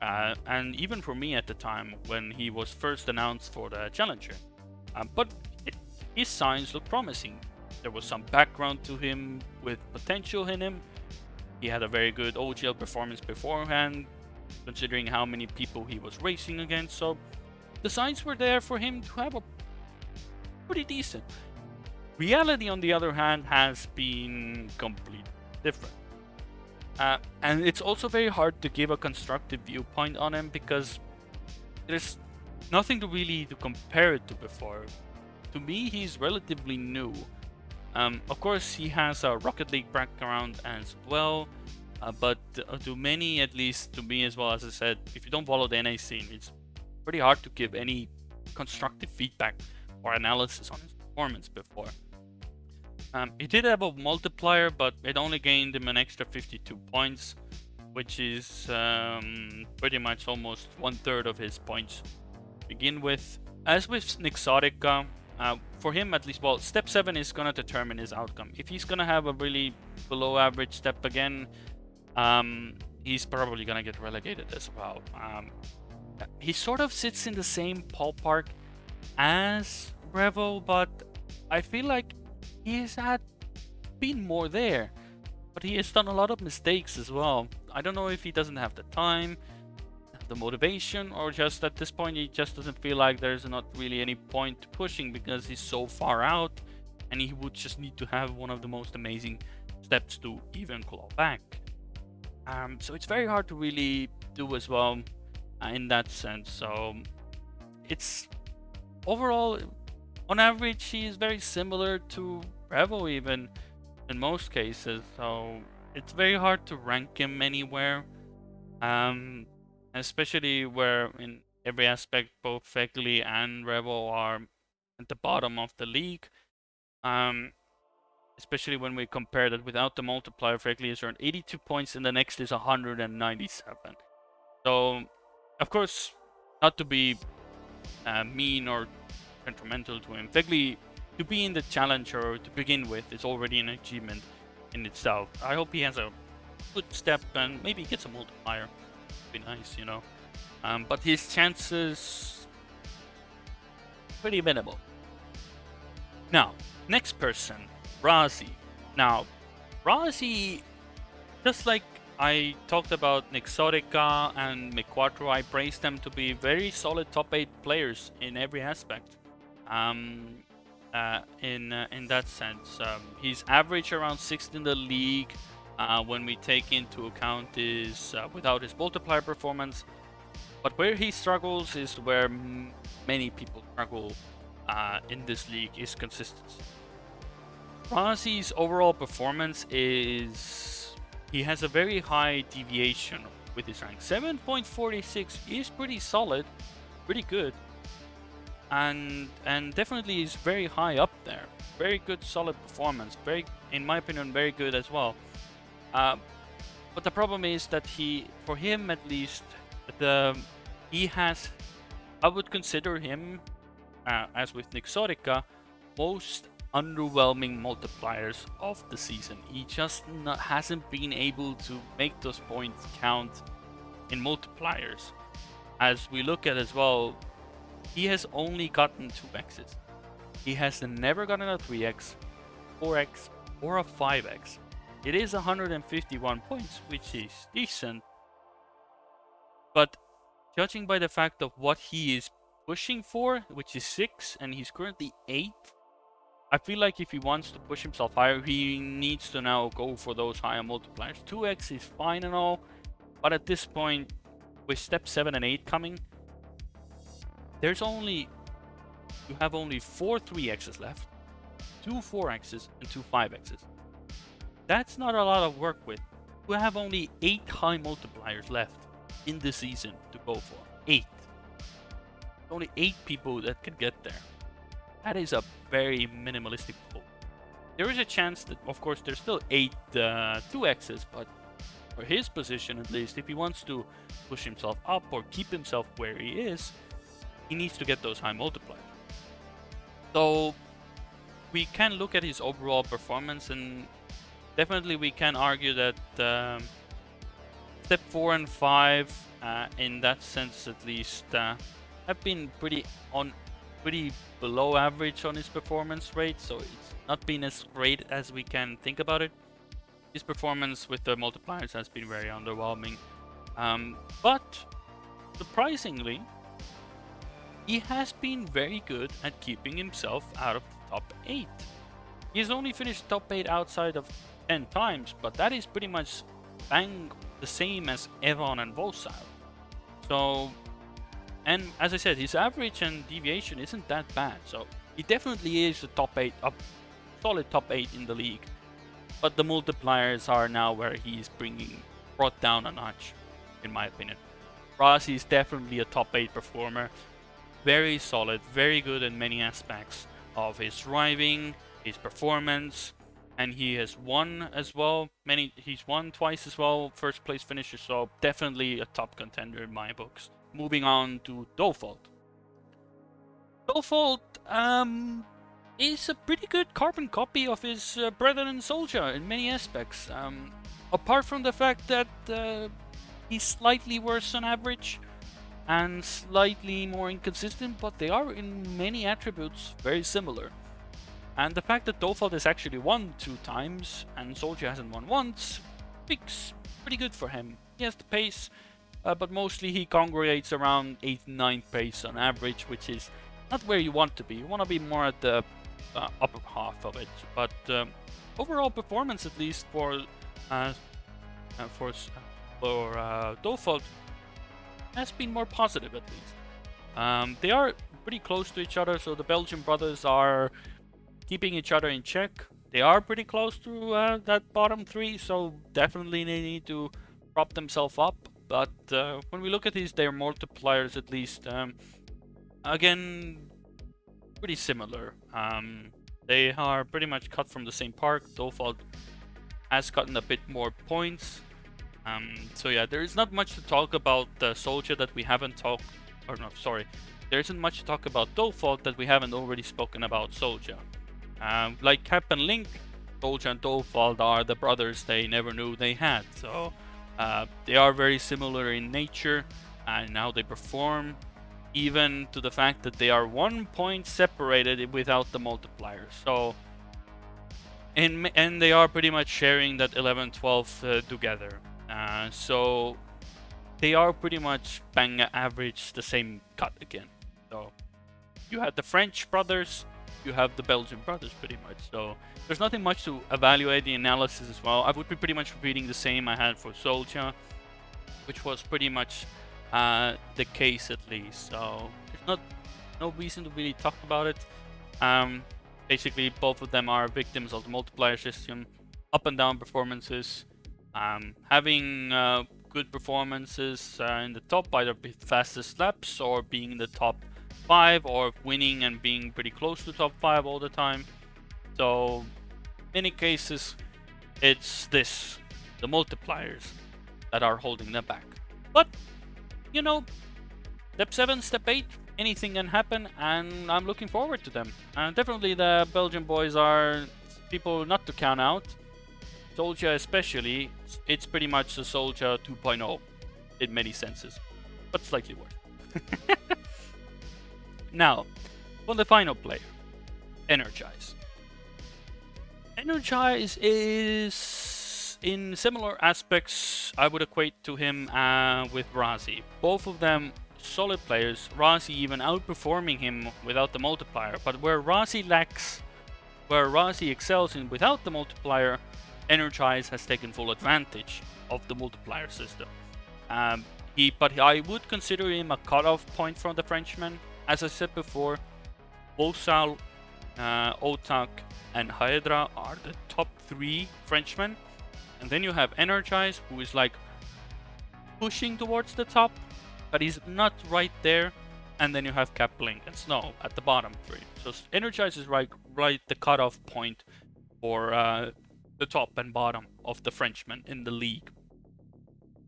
And even for me at the time when he was first announced for the Challenger. But his signs look promising. There was some background to him with potential in him. He had a very good OGL performance beforehand, considering how many people he was racing against. So the signs were there for him to have a pretty decent. Reality, on the other hand, has been completely different. And it's also very hard to give a constructive viewpoint on him because there's nothing to compare it to before. To me, he's relatively new. Of course, he has a Rocket League background as well, but to many, at least to me as well, as I said, if you don't follow the NA scene, it's pretty hard to give any constructive feedback or analysis on his performance before. He did have a multiplier, but it only gained him an extra 52 points, which is pretty much almost 1/3 of his points to begin with. As with Nixotica, for him at least, well, step 7 is going to determine his outcome. If he's going to have a really below average step again, he's probably going to get relegated as well. He sort of sits in the same ballpark as Revo, but I feel like he has been more there, but he has done a lot of mistakes as well. I don't know if he doesn't have the time, the motivation, or just at this point he just doesn't feel like there's not really any point pushing because he's so far out, and he would just need to have one of the most amazing steps to even claw back. So it's very hard to really do as well in that sense. So it's overall, on average, he is very similar to Revo even in most cases. So it's very hard to rank him anywhere. Especially where in every aspect both Phegley and Revo are at the bottom of the league. Especially when we compare that without the multiplier, Phegley has earned 82 points and the next is 197. So, of course, not to be mean or detrimental to him, Phegley to be in the challenger to begin with is already an achievement in itself. I hope he has a good step and maybe gets a multiplier. Be nice, you know. But his chances pretty minimal. Now, next person, Razii. Now, Razii, just like I talked about Nixotica and MiQuatro, I praised them to be very solid top 8 players in every aspect. In that sense, he's average around 6th in the league. When we take into account his without his multiplier performance, but where he struggles is where many people struggle in this league is consistency. Razii's overall performance is he has a very high deviation with his rank. 7.46 is pretty solid, pretty good, and definitely is very high up there. Very good, solid performance. Very, in my opinion, very good as well. But the problem is that for him at least, he has, I would consider him, as with Nixotica, most underwhelming multipliers of the season. He just hasn't been able to make those points count in multipliers. As we look at as well, he has only gotten 2x's. He has never gotten a 3x, 4x, or a 5x. It is 151 points, which is decent. But judging by the fact of what he is pushing for, which is 6, and he's currently 8, I feel like if he wants to push himself higher, he needs to now go for those higher multipliers. 2x is fine and all, but at this point, with step 7 and 8 coming, you have only 4 3x's left, 2 4x's, and 2 5x's. That's not a lot of work with. We have only 8 high multipliers left in the season to go for. 8. Only 8 people that can get there. That is a very minimalistic pool. There is a chance that, of course, there's still 8 2x's, but for his position at least, if he wants to push himself up or keep himself where he is, he needs to get those high multipliers. So we can look at his overall performance, and definitely we can argue that step 4 and 5, in that sense at least, have been pretty below average on his performance rate, so it's not been as great as we can think about it. His performance with the multipliers has been very underwhelming, but surprisingly, he has been very good at keeping himself out of the top 8. He's only finished top 8 outside of 10 times, but that is pretty much bang the same as Evon and Wosile. So, and as I said, his average and deviation isn't that bad, so he definitely is a top 8, a solid top 8 in the league. But the multipliers are now where he's brought down a notch, in my opinion. Razii is definitely a top 8 performer. Very solid, very good in many aspects of his driving, his performance, and he has won as well. He's won twice as well, first place finisher, so definitely a top contender in my books. Moving on to Dofault. Dofault is a pretty good carbon copy of his brethren Soulja in many aspects. Apart from the fact that he's slightly worse on average and slightly more inconsistent, but they are in many attributes very similar. And the fact that Dofault has actually won 2 times and Soulja hasn't won once speaks pretty good for him. He has the pace, but mostly he congregates around 8th, 9th pace on average, which is not where you want to be. You want to be more at the upper half of it. But overall performance, at least for Dofault, has been more positive at least. They are pretty close to each other, so the Belgian brothers are keeping each other in check. They are pretty close to that bottom 3, so definitely they need to prop themselves up. But when we look at their multipliers, at least, again, pretty similar. They are pretty much cut from the same park. Dofault has gotten a bit more points. So yeah, there is not much to talk about Soulja that we haven't talked, or no, sorry, there isn't much to talk about Dofault that we haven't already spoken about Soulja. Like Cap and Link, Soulja and Dofault are the brothers they never knew they had. So they are very similar in nature and how they perform, even to the fact that they are 1 point separated without the multiplier. So and they are pretty much sharing that 11-12 together. So they are pretty much bang average the same cut again. So you had the French brothers, you have the Belgian brothers pretty much. So there's nothing much to evaluate the analysis as well. I would be pretty much repeating the same I had for Soulja, which was pretty much the case at least. So there's no reason to really talk about it. Basically, both of them are victims of the multiplier system, up and down performances. Having good performances in the top, either fastest laps or being in the top 5, or winning and being pretty close to top 5 all the time. So in many cases, it's the multipliers that are holding them back. But you know, step 7, step 8, anything can happen, and I'm looking forward to them. And definitely the Belgian boys are people not to count out. Soulja especially, it's pretty much the Soulja 2.0 in many senses, but slightly worse. Now, for the final player, NRGZ. NRGZ is, in similar aspects, I would equate to him with Razii. Both of them solid players, Razii even outperforming him without the multiplier, but where Razii excels in without the multiplier, NRGZ has taken full advantage of the multiplier system. But I would consider him a cutoff point from the Frenchman. As I said before, Wosile, Otaaaq, and Haedra are the top 3 Frenchmen. And then you have NRGZ, who is like pushing towards the top, but he's not right there. And then you have Cap, Link, and Snow at the bottom 3. So NRGZ is right the cutoff point for the top and bottom of the Frenchman in the league.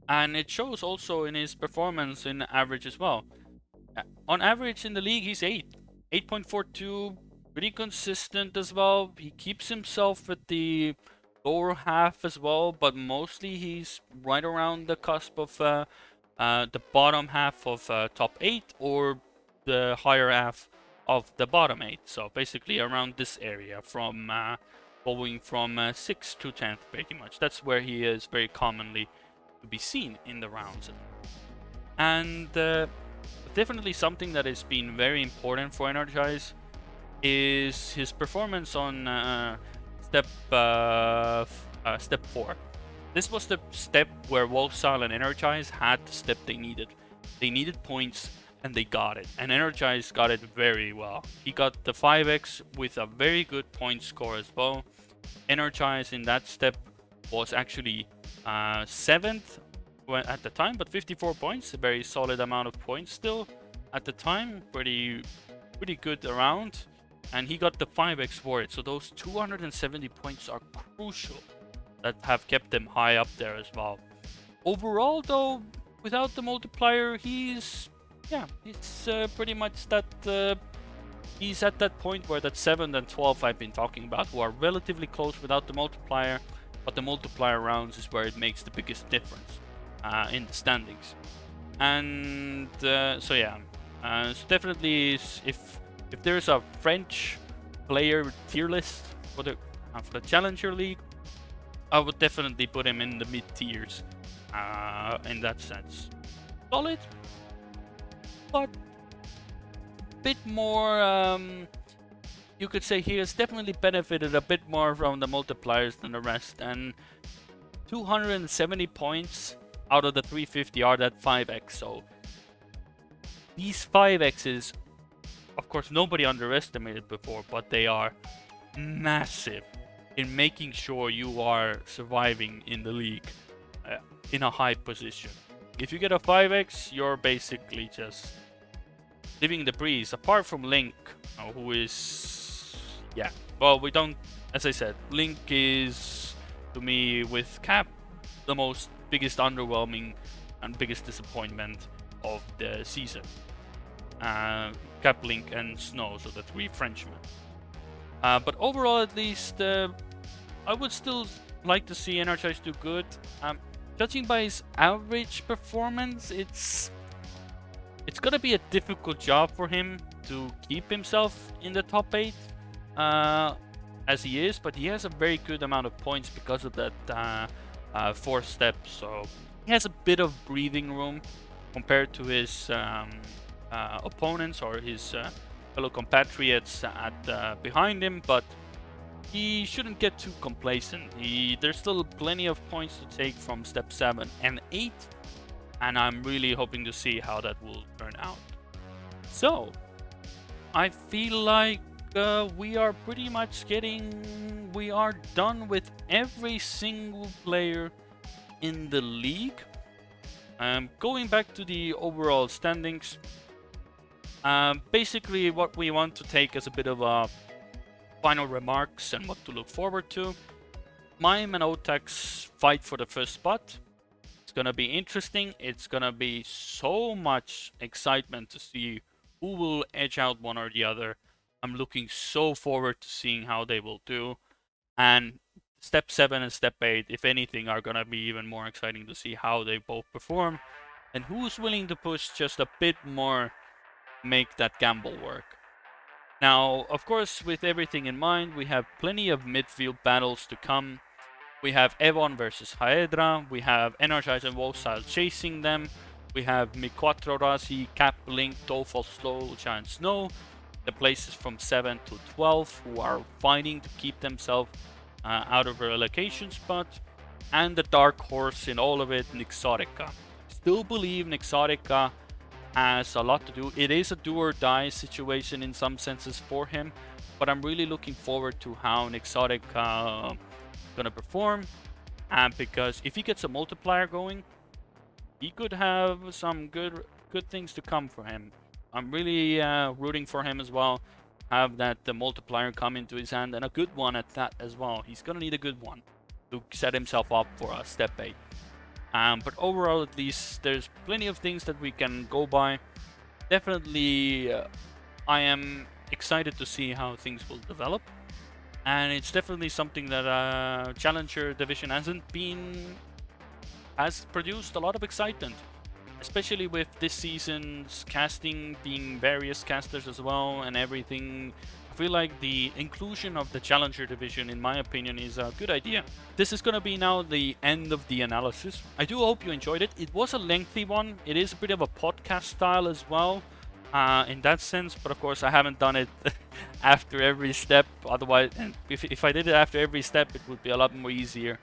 And it shows also in his performance in average as well. On average in the league, he's 8.42, pretty consistent as well. He keeps himself at the lower half as well, but mostly he's right around the cusp of the bottom half of top 8 or the higher half of the bottom 8. So basically around this area, from going from 6th to 10th pretty much. That's where he is very commonly to be seen in the rounds. And definitely something that has been very important for NRGZ is his performance on step 4. This was the step where Wosile and NRGZ had the step they needed. They needed points and they got it. And NRGZ got it very well. He got the 5x with a very good point score as well. NRGZ in that step was actually 7th at the time, but 54 points, a very solid amount of points still at the time, pretty good around, and he got the 5x for it. So those 270 points are crucial that have kept them high up there as well. Overall, though, without the multiplier, he's pretty much that. He's at that point where that 7 and 12 I've been talking about, who are relatively close without the multiplier, but the multiplier rounds is where it makes the biggest difference in the standings. And so yeah, so definitely if there's a French player tier list for the Challenger League, I would definitely put him in the mid tiers in that sense. Solid, but bit more, you could say he has definitely benefited a bit more from the multipliers than the rest, and 270 points out of the 350 are that 5x, so these 5x's, of course, nobody underestimated before, but they are massive in making sure you are surviving in the league in a high position. If you get a 5x, you're basically just living the breeze, apart from Link, who is, yeah, well, we don't, as I said, Link is, to me, with Cap, the biggest underwhelming and biggest disappointment of the season. Cap, Link, and Snow, so the 3 Frenchmen. But overall, at least, I would still like to see NRGZ do good. Judging by his average performance, it's gonna be a difficult job for him to keep himself in the top 8 as he is, but he has a very good amount of points because of that 4th step, so he has a bit of breathing room compared to his opponents or his fellow compatriots behind him, but he shouldn't get too complacent. There's still plenty of points to take from step 7 and 8, and I'm really hoping to see how that will turn out. So, I feel like we are pretty much we are done with every single player in the league. Going back to the overall standings, basically what we want to take as a bit of a final remarks and what to look forward to. Mime and Otaaaq's fight for the first spot. It's gonna be interesting. It's gonna be so much excitement to see who will edge out one or the other. I'm looking so forward to seeing how they will do. And step 7 and step 8, if anything, are gonna be even more exciting to see how they both perform and who's willing to push just a bit more, make that gamble work. Now, of course, with everything in mind, we have plenty of midfield battles to come. We have Evon versus Haedra, we have NRGZ and Wosile chasing them, we have MiQuatro, Razii, Cap, Link, Dofault, Soulja, and Snow, the places from 7 to 12 who are fighting to keep themselves out of a relegation spot, and the dark horse in all of it, Nixotica. Still believe Nixotica has a lot to do. It is a do or die situation in some senses for him, but I'm really looking forward to how Nixotica is gonna perform, and because if he gets a multiplier going, he could have some good things to come for him. I'm really rooting for him as well. Have the multiplier come into his hand, and a good one at that as well. He's gonna need a good one to set himself up for a step 8. But overall, at least, there's plenty of things that we can go by. Definitely, I am excited to see how things will develop. And it's definitely something that Challenger Division has produced a lot of excitement. Especially with this season's casting being various casters as well and everything. I feel like the inclusion of the Challenger Division, in my opinion, is a good idea. This is going to be now the end of the analysis. I do hope you enjoyed it. It was a lengthy one. It is a bit of a podcast style as well, in that sense. But of course, I haven't done it after every step. Otherwise, if I did it after every step, it would be a lot more easier.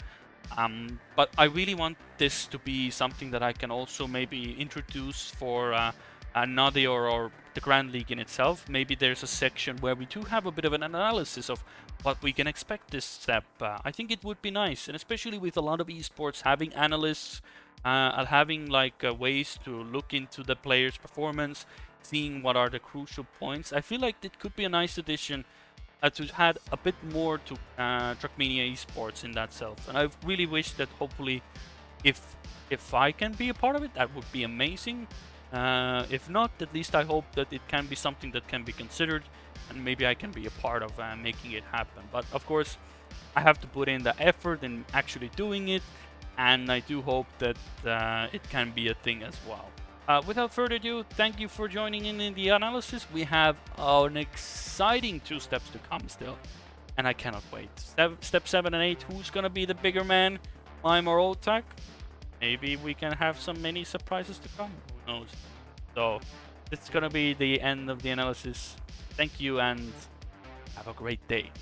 But I really want this to be something that I can also maybe introduce for Nadia or the Grand League in itself. Maybe there's a section where we do have a bit of an analysis of what we can expect this step. I think it would be nice, and especially with a lot of esports having analysts, having like ways to look into the player's performance, seeing what are the crucial points. I feel like it could be a nice addition to add a bit more to Trackmania esports in that self. And I really wish that hopefully, if I can be a part of it, that would be amazing. If not, at least I hope that it can be something that can be considered, and maybe I can be a part of making it happen. But of course, I have to put in the effort in actually doing it, and I do hope that it can be a thing as well. Without further ado, thank you for joining in the analysis. We have an exciting 2 steps to come still, and I cannot wait. Step 7 and 8, who's gonna be the bigger man, Mime or Otaaaq? Maybe we can have some mini surprises to come, who knows. So, it's gonna be the end of the analysis. Thank you and have a great day.